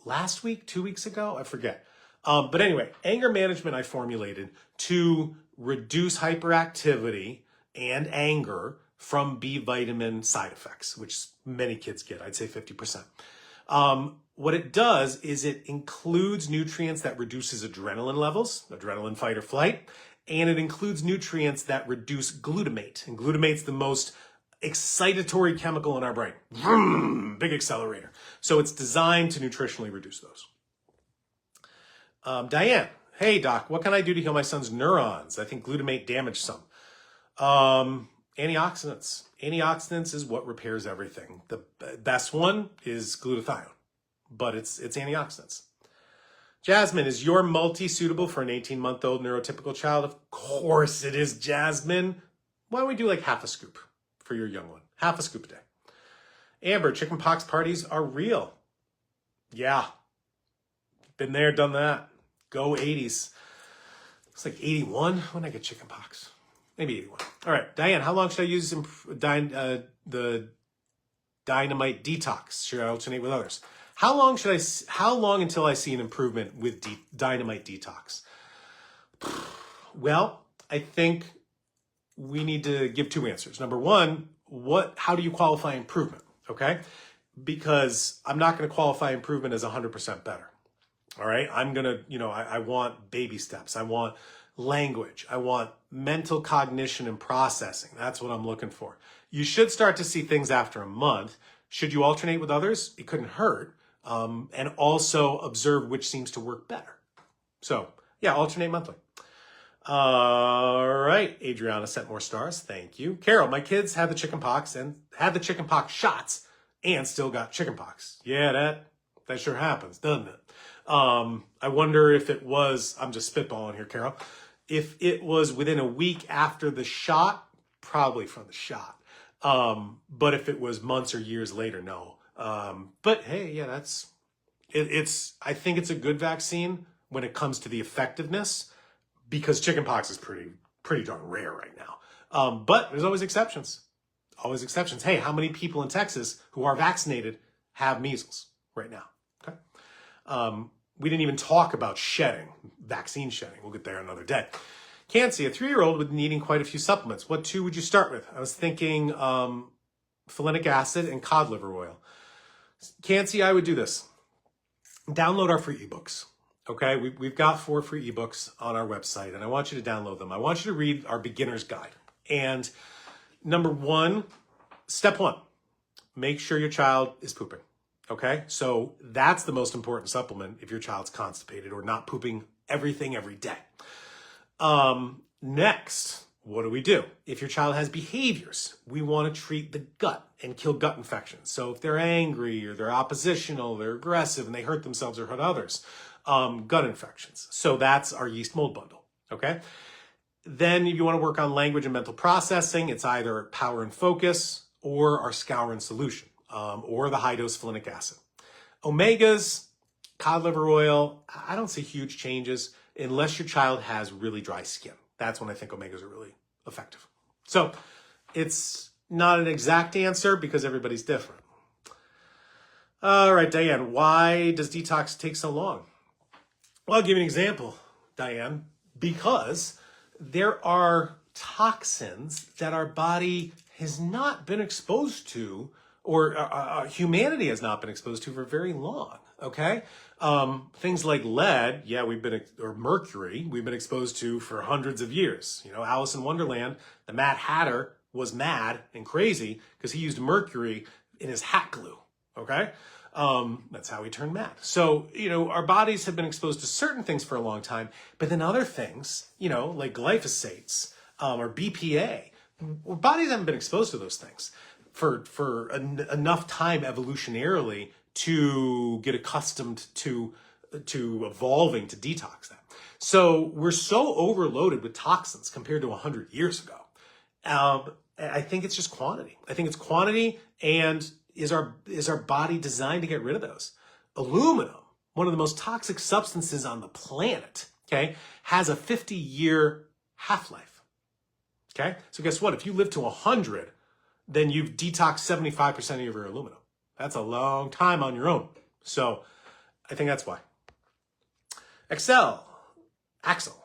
last week, 2 weeks ago, I forget. But anyway, anger management I formulated to reduce hyperactivity and anger from B vitamin side effects, which many kids get, I'd say 50%. What it does is it includes nutrients that reduces adrenaline levels, adrenaline fight or flight, and it includes nutrients that reduce glutamate. And glutamate's the most excitatory chemical in our brain. Vroom, big accelerator. So it's designed to nutritionally reduce those. Diane, hey doc, what can I do to heal my son's neurons? I think glutamate damaged some. Antioxidants. Antioxidants is what repairs everything. The best one is glutathione, but it's antioxidants. Jasmine, is your multi suitable for an 18-month-old neurotypical child? Of course it is, Jasmine. Why don't we do like half a scoop for your young one? Half a scoop a day. Amber, chickenpox parties are real. Yeah. Been there, done that. Go 80s. It's like 81. When did I get chickenpox? Maybe 81. All right, Diane, how long should I use the dynamite detox? Should I alternate with others? How long until I see an improvement with dynamite detox? Well, I think we need to give two answers. Number one, how do you qualify improvement? Okay? Because I'm not going to qualify improvement as 100% better. All right? I'm going to, I want baby steps. I want language. I want mental cognition and processing. That's what I'm looking for. You should start to see things after a month. Should you alternate with others? It couldn't hurt. And also observe which seems to work better. So, yeah, alternate monthly. All right. Adriana sent more stars. Thank you. Carol, my kids had the chickenpox and had the chickenpox shots and still got chickenpox. Yeah, that sure happens, doesn't it? I wonder if it was, I'm just spitballing here, Carol, if it was within a week after the shot, probably from the shot. But if it was months or years later, no. But hey, yeah, I think it's a good vaccine when it comes to the effectiveness, because chickenpox is pretty darn rare right now. But there's always exceptions. Always exceptions. Hey, how many people in Texas who are vaccinated have measles right now? Okay. We didn't even talk about vaccine shedding. We'll get there another day. Cancy, a 3-year-old with needing quite a few supplements. What two would you start with? I was thinking folinic acid and cod liver oil. Cancy, I would do this. Download our free ebooks. Okay, we've got 4 free ebooks on our website, and I want you to download them. I want you to read our beginner's guide. And step one, make sure your child is pooping. Okay, so that's the most important supplement if your child's constipated or not pooping everything every day. Next, what do? If your child has behaviors, we want to treat the gut and kill gut infections. So if they're angry or they're oppositional, they're aggressive, and they hurt themselves or hurt others, gut infections. So that's our yeast mold bundle, okay? Then if you want to work on language and mental processing, it's either Power and Focus or our Skowron solution, or the high-dose folinic acid. Omegas, cod liver oil, I don't see huge changes unless your child has really dry skin. That's when I think omegas are really effective. So it's not an exact answer because everybody's different. All right, Diane, why does detox take so long? Well, I'll give you an example, Diane, because there are toxins that our body has not been exposed to, or humanity has not been exposed to for very long, okay? Things like lead, yeah, or mercury, we've been exposed to for hundreds of years. Alice in Wonderland, the Mad Hatter was mad and crazy because he used mercury in his hat glue, okay? That's how he turned mad. So, our bodies have been exposed to certain things for a long time, but then other things, like glyphosates, or BPA, our bodies haven't been exposed to those things for enough time evolutionarily to get accustomed to evolving to detox that. So we're so overloaded with toxins compared to 100 years ago. I think it's just quantity. I think it's quantity, and is our body designed to get rid of those? Aluminum, one of the most toxic substances on the planet, okay, has a 50-year half-life. Okay, so guess what? If you live to 100, then you've detoxed 75% of your aluminum. That's a long time on your own. So I think that's why. Axel,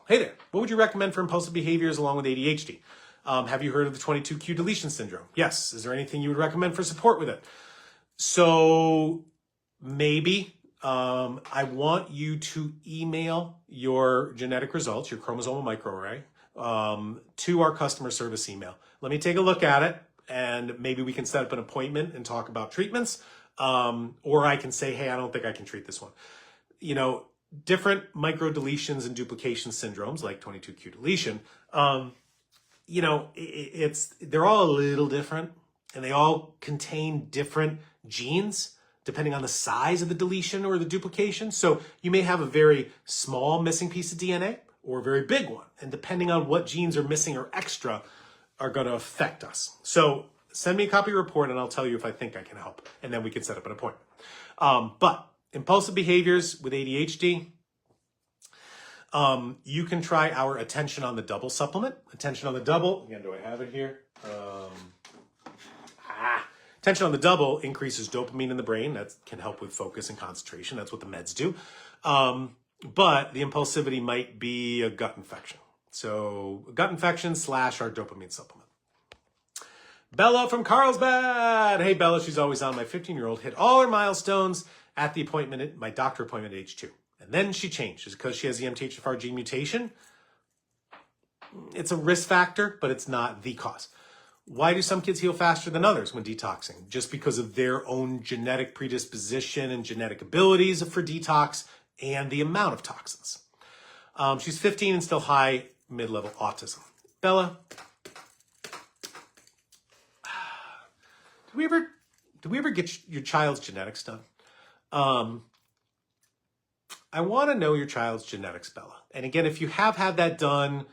hey there. What would you recommend for impulsive behaviors along with ADHD? Have you heard of the 22q deletion syndrome? Yes. Is there anything you would recommend for support with it? So maybe I want you to email your genetic results, your chromosomal microarray, to our customer service email. Let me take a look at it, and maybe we can set up an appointment and talk about treatments. Or I can say, hey, I don't think I can treat this one. You know, different microdeletions and duplication syndromes like 22q deletion, you know, they're all a little different, and they all contain different genes depending on the size of the deletion or the duplication. So you may have a very small missing piece of DNA or a very big one, and depending on what genes are missing or extra are going to affect us. So send me a copy of your report and I'll tell you if I think I can help, and then we can set up an appointment. But impulsive behaviors with ADHD, you can try our Attention on the Double supplement. Attention on the Double, again, do I have it here? Attention on the Double increases dopamine in the brain. That can help with focus and concentration. That's what the meds do. But the impulsivity might be a gut infection. So gut infection / our dopamine supplement. Bella from Carlsbad. Hey, Bella, she's always on. My 15-year-old hit all her milestones at the appointment, my doctor appointment at age 2. And then she changed. Is it because she has the MTHFR gene mutation? It's a risk factor, but it's not the cause. Why do some kids heal faster than others when detoxing? Just because of their own genetic predisposition and genetic abilities for detox and the amount of toxins. She's 15 and still high mid-level autism. Bella, do we ever get your child's genetics done? I want to know your child's genetics, Bella. And again, if you have had that done,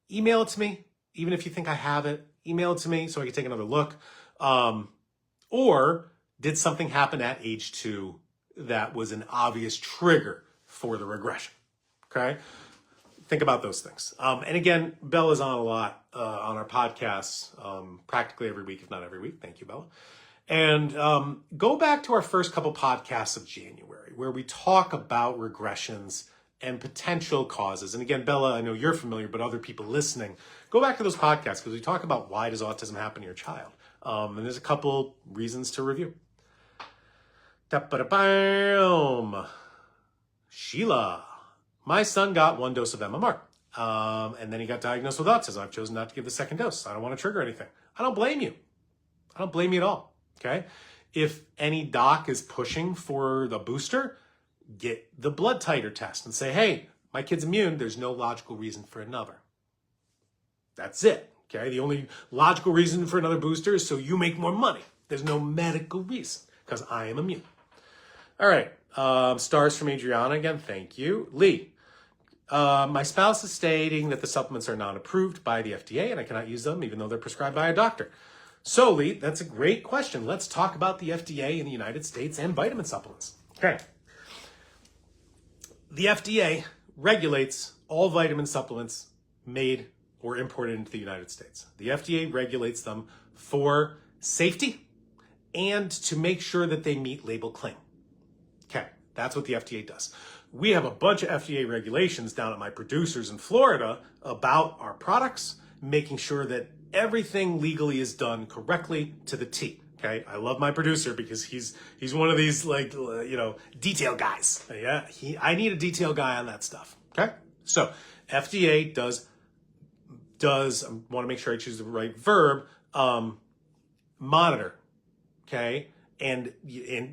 email it to me. Even if you think I have it, email it to me so I can take another look. Or did something happen at age 2 that was an obvious trigger for the regression? Okay? Think about those things. And again, Bella's on a lot on our podcasts, practically every week, if not every week. Thank you, Bella. And go back to our first couple podcasts of January, where we talk about regressions and potential causes. And again, Bella, I know you're familiar, but other people listening, go back to those podcasts because we talk about why does autism happen to your child. And there's a couple reasons to review. Sheila. My son got 1 dose of MMR, and then he got diagnosed with autism. I've chosen not to give the second dose. I don't want to trigger anything. I don't blame you. I don't blame you at all, okay? If any doc is pushing for the booster, get the blood titer test and say, hey, my kid's immune. There's no logical reason for another. That's it, okay? The only logical reason for another booster is so you make more money. There's no medical reason because I am immune. All right, stars from Adriana again. Thank you. Lee. My spouse is stating that the supplements are not approved by the FDA and I cannot use them even though they're prescribed by a doctor. So, Lee, that's a great question. Let's talk about the FDA in the United States and vitamin supplements. Okay. The FDA regulates all vitamin supplements made or imported into the United States. The FDA regulates them for safety and to make sure that they meet label claim. Okay, that's what the FDA does. We have a bunch of FDA regulations down at my producers in Florida about our products, making sure that everything legally is done correctly to the T. Okay, I love my producer because he's one of these detail guys. Yeah, I need a detail guy on that stuff. Okay, so FDA does I want to make sure I choose the right verb, monitor. Okay, and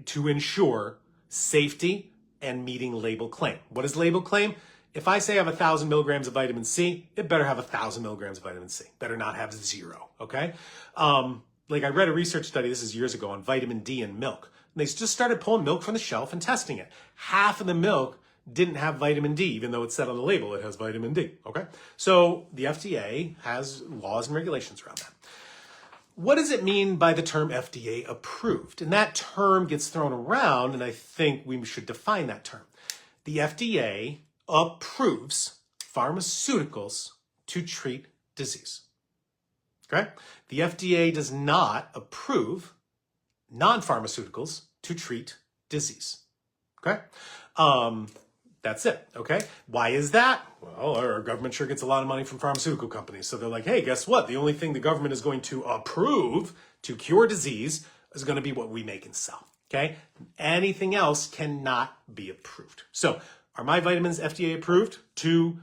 to ensure safety and meeting label claim. What is label claim? If I say I have 1,000 milligrams of vitamin C, it better have 1,000 milligrams of vitamin C. Better not have 0, okay? Like I read a research study, this is years ago, on vitamin D in milk. And they just started pulling milk from the shelf and testing it. Half of the milk didn't have vitamin D, even though it said on the label it has vitamin D, okay? So the FDA has laws and regulations around that. What does it mean by the term FDA approved? And that term gets thrown around, and I think we should define that term. The FDA approves pharmaceuticals to treat disease. Okay? The FDA does not approve non-pharmaceuticals to treat disease. Okay? That's it. Okay? Why is that? Well, our government sure gets a lot of money from pharmaceutical companies. So they're like, hey, guess what? The only thing the government is going to approve to cure disease is going to be what we make and sell. Okay? Anything else cannot be approved. So are my vitamins FDA approved to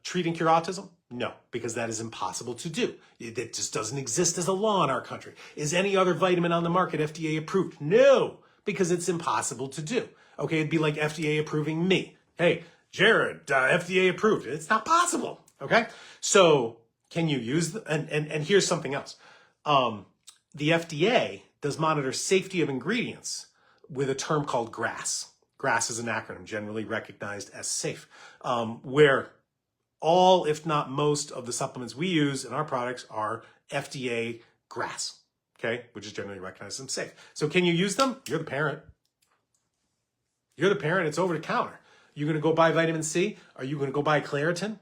treat and cure autism? No, because that is impossible to do. It just doesn't exist as a law in our country. Is any other vitamin on the market FDA approved? No, because it's impossible to do. Okay, it'd be like FDA approving me. Hey, Jared, FDA approved. It's not possible. Okay, so can you use and here's something else. The FDA does monitor safety of ingredients with a term called GRAS. GRAS is an acronym generally recognized as safe, where all, if not most, of the supplements we use in our products are FDA GRAS, okay, which is generally recognized as safe. So can you use them? You're the parent. You're the parent. It's over the counter. You're going to go buy vitamin C? Are you going to go buy Claritin?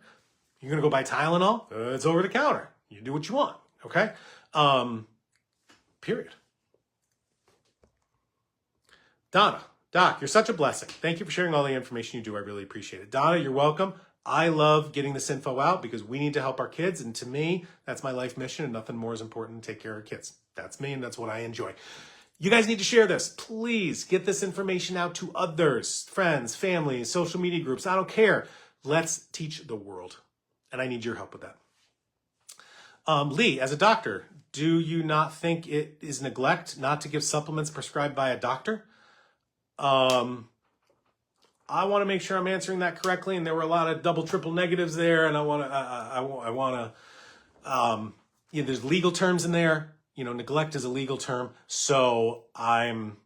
You're going to go buy Tylenol? It's over the counter. You do what you want, okay? Period. Donna, Doc, you're such a blessing. Thank you for sharing all the information you do. I really appreciate it. Donna, you're welcome. I love getting this info out because we need to help our kids. And to me, that's my life mission, and nothing more is important than take care of kids. That's me, and that's what I enjoy. You guys need to share this. Please get this information out to others, friends, families, social media groups. I don't care. Let's teach the world. And I need your help with that. Lee, as a doctor, do you not think it is neglect not to give supplements prescribed by a doctor? I want to make sure I'm answering that correctly, and there were a lot of double, triple negatives there, and I want to, there's legal terms in there. Neglect is a legal term, so I'm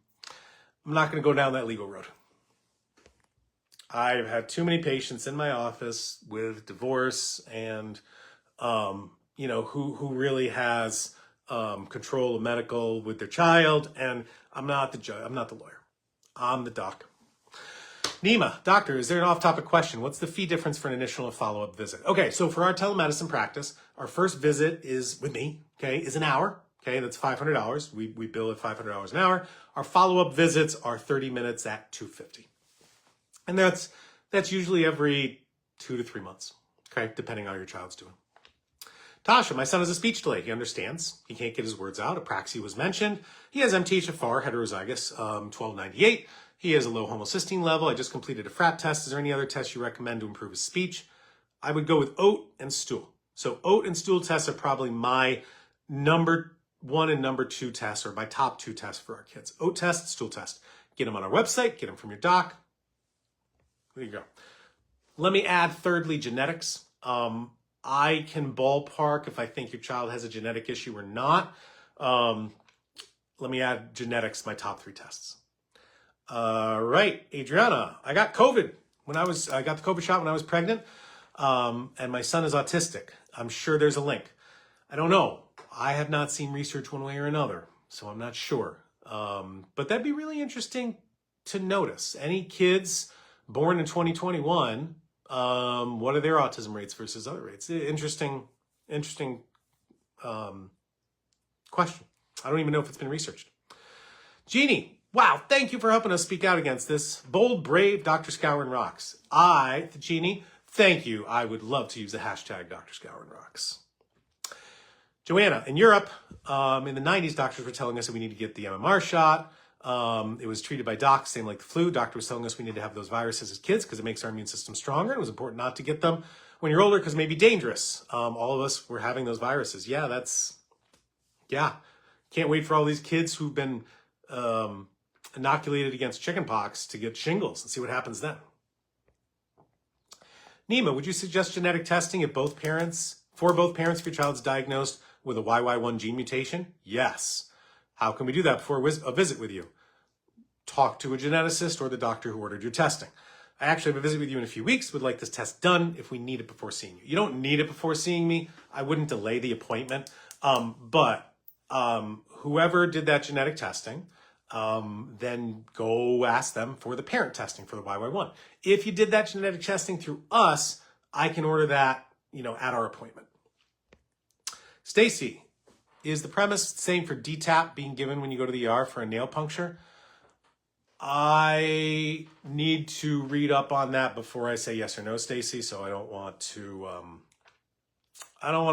not going to go down that legal road. I've had too many patients in my office with divorce and, who really has control of medical with their child, and I'm not the judge. I'm not the lawyer. I'm the doc. Nima, doctor, is there an off-topic question? What's the fee difference for an initial and follow-up visit? Okay, so for our telemedicine practice, our first visit is with me, okay, is an hour. Okay, that's $500. We bill at $500 an hour. Our follow-up visits are 30 minutes at $250. And that's usually every 2 to 3 months, okay, depending on how your child's doing. Tasha, my son has a speech delay. He understands. He can't get his words out. Apraxia was mentioned. He has MTHFR, heterozygous, 1298. He has a low homocysteine level. I just completed a frat test. Is there any other tests you recommend to improve his speech? I would go with oat and stool. So oat and stool tests are probably my number 1 and number 2 tests, or my top 2 tests for our kids. Oat test, stool test. Get them on our website. Get them from your doc. There you go. Let me add, thirdly, genetics. I can ballpark if I think your child has a genetic issue or not. Let me add genetics, my top 3 tests. Right, Adriana, I got COVID I got the COVID shot when I was pregnant, and my son is autistic. I'm sure there's a link. I don't know. I have not seen research one way or another, so I'm not sure. But that'd be really interesting to notice. Any kids born in 2021, what are their autism rates versus other rates? Interesting question. I don't even know if it's been researched. Jeannie, wow, thank you for helping us speak out against this. Bold, brave, Dr. Skowron rocks. Jeannie, thank you. I would love to use the hashtag Dr. Skowron rocks. Joanna, in Europe, in the 90s, doctors were telling us that we need to get the MMR shot. It was treated by docs, same like the flu. Doctor was telling us we need to have those viruses as kids because it makes our immune system stronger. It was important not to get them when you're older because it may be dangerous. All of us were having those viruses. Yeah. Can't wait for all these kids who've been inoculated against chickenpox to get shingles and see what happens then. Nima, would you suggest genetic testing for both parents if your child's diagnosed with a YY1 gene mutation? Yes. How can we do that before a visit with you? Talk to a geneticist or the doctor who ordered your testing. I actually have a visit with you in a few weeks, would like this test done if we need it before seeing you. You don't need it before seeing me. I wouldn't delay the appointment. But whoever did that genetic testing, then go ask them for the parent testing for the YY1. If you did that genetic testing through us, I can order that, at our appointment. Stacy, is the premise the same for DTaP being given when you go to the ER for a nail puncture? I need to read up on that before I say yes or no, Stacy. So I don't want to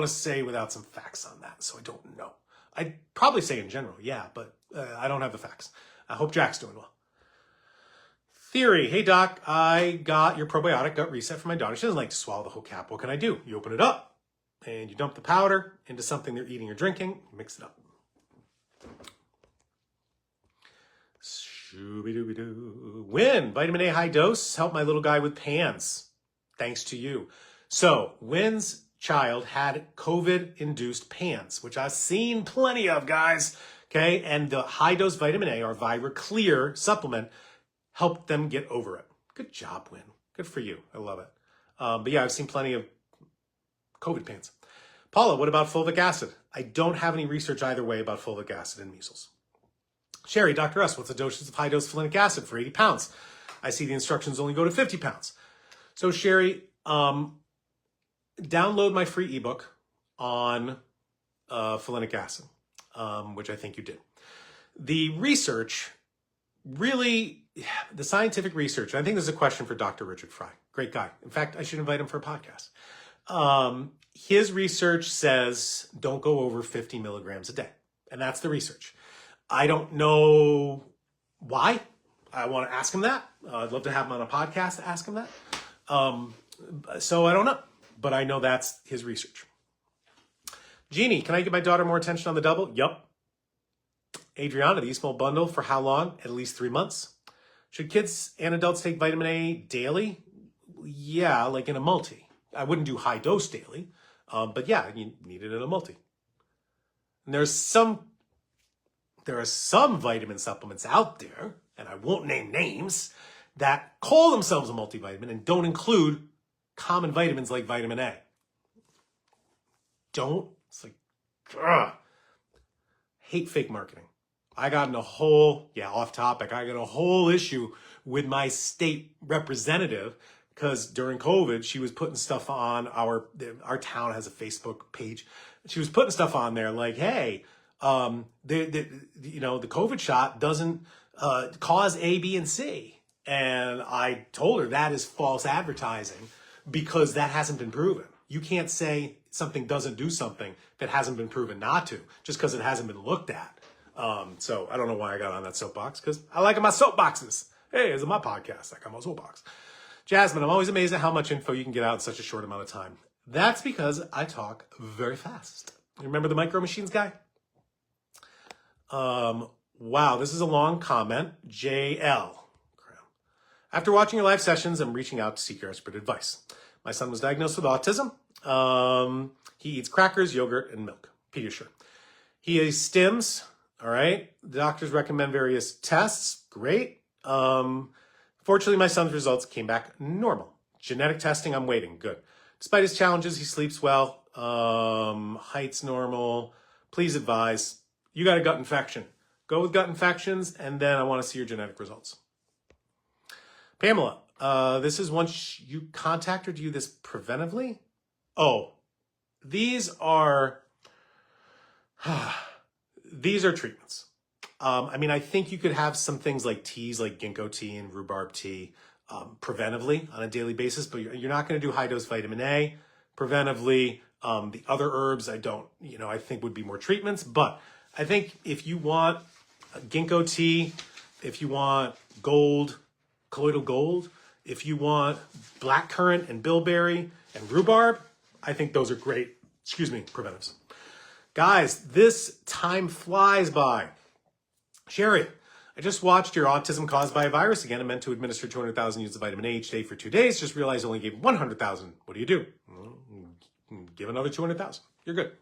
say without some facts on that. So I don't know. I'd probably say in general, yeah, but I don't have the facts. I hope Jack's doing well. Theory, hey doc, I got your probiotic gut reset for my daughter. She doesn't like to swallow the whole cap. What can I do? You open it up and you dump the powder into something they're eating or drinking. Mix it up. Shooby-dooby-doo. Win, vitamin A high dose, help my little guy with PANS. Thanks to you. So, Win's child had COVID-induced PANS, which I've seen plenty of, guys. Okay, and the high dose vitamin A, or Vira Clear supplement, helped them get over it. Good job, Win. Good for you. I love it. But yeah, I've seen plenty of COVID PANS. Paula, what about fulvic acid? I don't have any research either way about fulvic acid and measles. Sherry, Dr. S, what's the dosage of high-dose folinic acid for 80 pounds? I see the instructions only go to 50 pounds. So, Sherry, download my free ebook on folinic acid, which I think you did. The research, really, the scientific research, I think this is a question for Dr. Richard Fry. Great guy. In fact, I should invite him for a podcast. His research says don't go over 50 milligrams a day. And that's the research. I don't know why. I want to ask him that. I'd love to have him on a podcast to ask him that. So I don't know, but I know that's his research. Jeannie, can I give my daughter more attention on the double? Yup. Adriana, the Eastmall bundle for how long? At least 3 months. Should kids and adults take vitamin A daily? Yeah, like in a multi. I wouldn't do high dose daily, but yeah, you need it in a multi. And there are some vitamin supplements out there, and I won't name names, that call themselves a multivitamin and don't include common vitamins like vitamin A. It's like, ugh. Hate fake marketing. I got in a whole, off topic, I got a whole issue with my state representative because during COVID, she was putting stuff on our town has a Facebook page. She was putting stuff on there like, hey, the COVID shot doesn't cause A, B, and C. And I told her that is false advertising because that hasn't been proven. You can't say something doesn't do something that hasn't been proven not to just because it hasn't been looked at. So I don't know why I got on that soapbox because I like my soapboxes. Hey, this is my podcast. I got my soapbox. Jasmine, I'm always amazed at how much info you can get out in such a short amount of time. That's because I talk very fast. You remember the Micro Machines guy? Wow, this is a long comment. JL. After watching your live sessions, I'm reaching out to seek your expert advice. My son was diagnosed with autism. He eats crackers, yogurt, and milk. Pediasure. He has stims. All right. The doctors recommend various tests. Great. Fortunately, my son's results came back normal. Genetic testing, I'm waiting. Good. Despite his challenges, he sleeps well. Height's normal. Please advise. You got a gut infection. Go with gut infections, and then I want to see your genetic results. Pamela, this is once you contact or do you this preventively? Oh, these are treatments. I think you could have some things like teas like ginkgo tea and rhubarb tea preventively on a daily basis, but you're not going to do high-dose vitamin A preventively. The other herbs I think would be more treatments, but I think if you want ginkgo tea, if you want colloidal gold, if you want blackcurrant and bilberry and rhubarb, I think those are great, preventives. Guys, this time flies by. Sherry, I just watched your Autism Caused by a Virus again. I meant to administer 200,000 units of vitamin A each day for 2 days. Just realized I only gave 100,000. What do you do? Give another 200,000. You're good.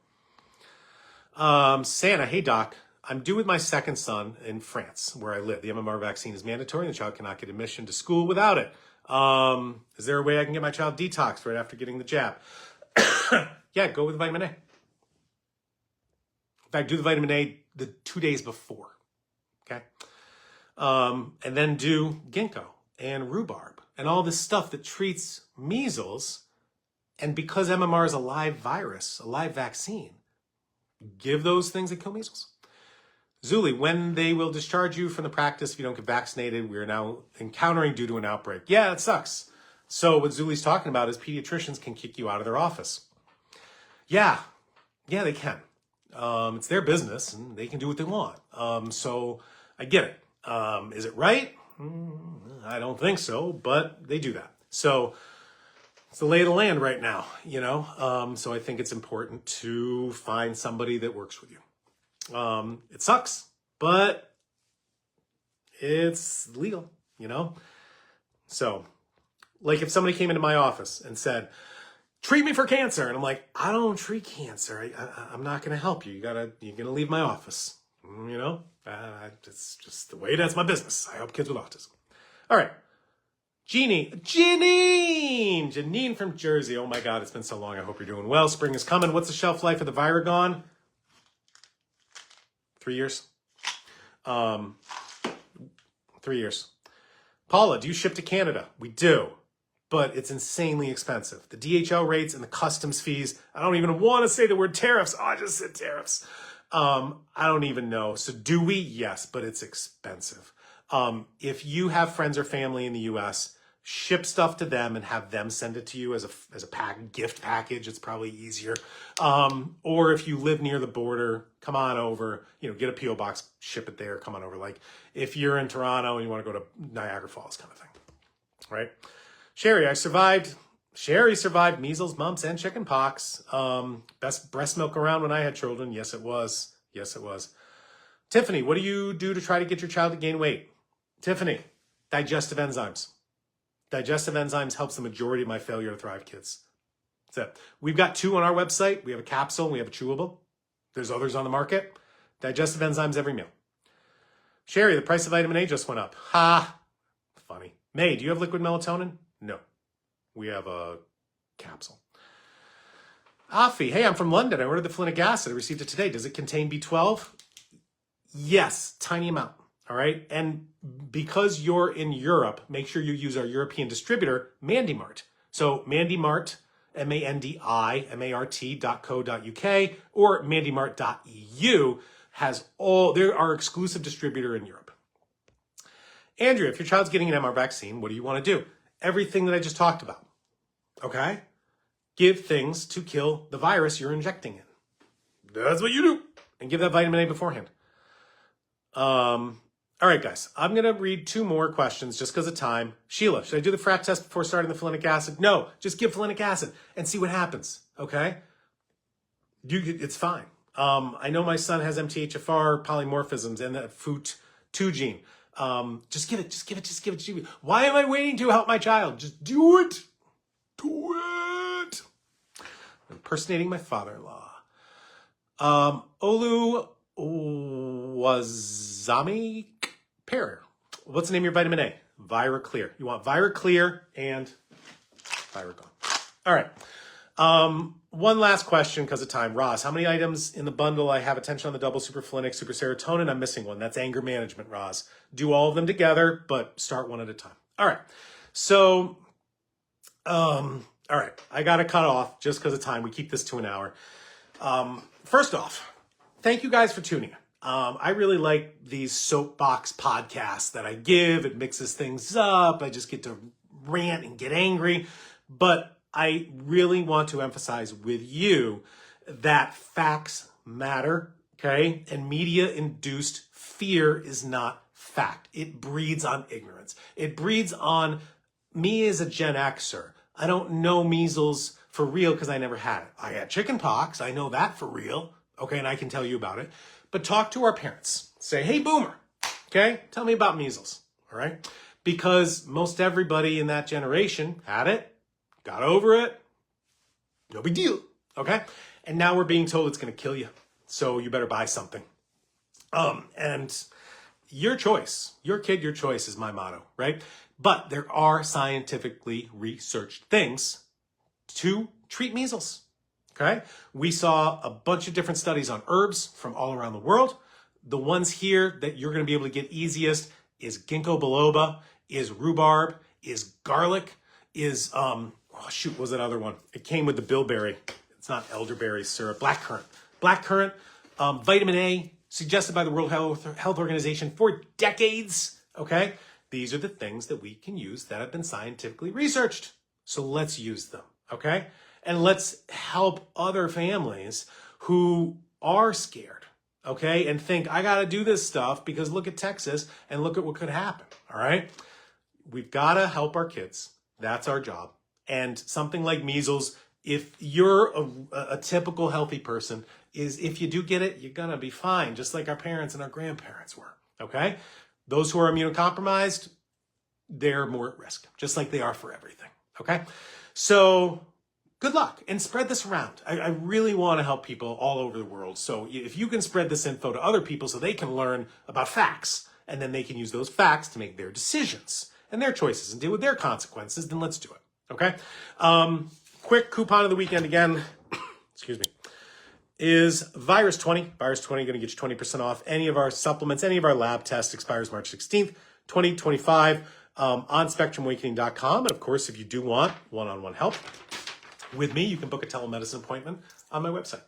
Santa, hey doc. I'm due with my second son in France, where I live. The MMR vaccine is mandatory and the child cannot get admission to school without it. Is there a way I can get my child detoxed right after getting the jab? Yeah, go with vitamin A. In fact, do the vitamin A the 2 days before, okay? And then do ginkgo and rhubarb and all this stuff that treats measles. And because MMR is a live virus, a live vaccine, give those things that kill measles. Zuli, when they will discharge you from the practice if you don't get vaccinated, we are now encountering due to an outbreak. Yeah, it sucks. So what Zuli's talking about is pediatricians can kick you out of their office. Yeah, they can. It's their business and they can do what they want. So I get it. Is it right? I don't think so, but they do that. So it's the lay of the land right now, you know? So I think it's important to find somebody that works with you. It sucks, but it's legal, you know? So, like if somebody came into my office and said, treat me for cancer. And I'm like, I don't treat cancer. I'm not going to help you. You're going to leave my office. You know, it's just the way that's my business. I help kids with autism. All right. Janine from Jersey. Oh my God, it's been so long. I hope you're doing well. Spring is coming. What's the shelf life of the Viragon? 3 years. 3 years. Paula, do you ship to Canada? We do, but it's insanely expensive. The DHL rates and the customs fees. I don't even want to say the word tariffs. Oh, I just said tariffs. I don't even know. So do we? Yes, but it's expensive. If you have friends or family in the US, ship stuff to them and have them send it to you as a gift package. It's probably easier. Or if you live near the border, come on over, you know, get a PO box, ship it there, come on over. Like if you're in Toronto and you want to go to Niagara Falls kind of thing, right? Sherry survived measles, mumps, and chicken pox. Best breast milk around when I had children. Yes, it was. Tiffany, what do you do to try to get your child to gain weight? Tiffany, digestive enzymes. Digestive enzymes helps the majority of my failure to thrive kids. That's it. We've got 2 on our website. We have a capsule and we have a chewable. There's others on the market. Digestive enzymes every meal. Sherry, the price of vitamin A just went up. Ha! Funny. May, do you have liquid melatonin? No. We have a capsule. Afi, hey, I'm from London. I ordered the Flinic acid. I received it today. Does it contain B12? Yes, tiny amount. All right. And because you're in Europe, make sure you use our European distributor, Mandimart. So Mandimart, MANDIMART.co.uk or mandimart.eu has they're our exclusive distributor in Europe. Andrea, if your child's getting an MR vaccine, what do you want to do? Everything that I just talked about. Okay? Give things to kill the virus you're injecting in. That's what you do. And give that vitamin A beforehand. All right, guys, I'm going to read 2 more questions just because of time. Sheila, should I do the frat test before starting the Flinic acid? No, just give Flinic acid and see what happens, okay? It's fine. I know my son has MTHFR polymorphisms and the FUT2 gene. Just give it. Why am I waiting to help my child? Just do it. Do it. I'm impersonating my father-in-law. Olu Wazami Pear. What's the name of your vitamin A? ViraClear. You want ViraClear and Viragon. All right. One last question because of time. Roz, how many items in the bundle? I have attention on the double super Flinic, super serotonin. I'm missing one. That's anger management, Roz. Do all of them together, but start one at a time. All right. So, all right. I got to cut off just because of time. We keep this to an hour. First off, thank you guys for tuning in. I really like these soapbox podcasts that I give. It mixes things up. I just get to rant and get angry. But I really want to emphasize with you that facts matter, okay? And media-induced fear is not fact. It breeds on ignorance. It breeds on me as a Gen Xer. I don't know measles for real because I never had it. I had chicken pox. I know that for real, okay? And I can tell you about it. But talk to our parents. Say, hey, boomer, okay? Tell me about measles, all right? Because most everybody in that generation had it, got over it, no big deal, okay? And now we're being told it's going to kill you, so you better buy something. And your choice, your kid, your choice is my motto, right? But there are scientifically researched things to treat measles. Okay? We saw a bunch of different studies on herbs from all around the world. The ones here that you're going to be able to get easiest is ginkgo biloba, is rhubarb, is garlic, is, what was that other one? It came with the bilberry. It's not elderberry syrup, blackcurrant. Blackcurrant, vitamin A, suggested by the World Health Organization for decades, okay? These are the things that we can use that have been scientifically researched. So let's use them, okay? And let's help other families who are scared, okay? And think, I gotta do this stuff because look at Texas and look at what could happen, all right? We've gotta help our kids. That's our job. And something like measles, if you're a typical healthy person, is if you do get it, you're gonna be fine, just like our parents and our grandparents were, okay? Those who are immunocompromised, they're more at risk, just like they are for everything, okay? So good luck and spread this around. I really want to help people all over the world. So if you can spread this info to other people so they can learn about facts and then they can use those facts to make their decisions and their choices and deal with their consequences, then let's do it, okay? Quick coupon of the weekend again, excuse me, is Virus 20. Virus 20 going to get you 20% off any of our supplements, any of our lab tests. Expires March 16th, 2025 on spectrumawakening.com. And of course, if you do want one-on-one help with me, you can book a telemedicine appointment on my website.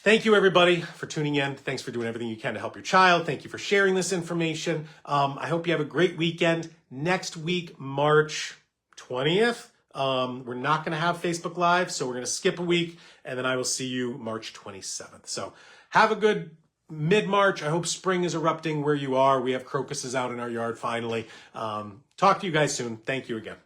Thank you, everybody, for tuning in. Thanks for doing everything you can to help your child. Thank you for sharing this information. I hope you have a great weekend. Next week, March 20th, we're not going to have Facebook Live, so we're going to skip a week, and then I will see you March 27th. So have a good mid-March. I hope spring is erupting where you are. We have crocuses out in our yard finally. Talk to you guys soon. Thank you again.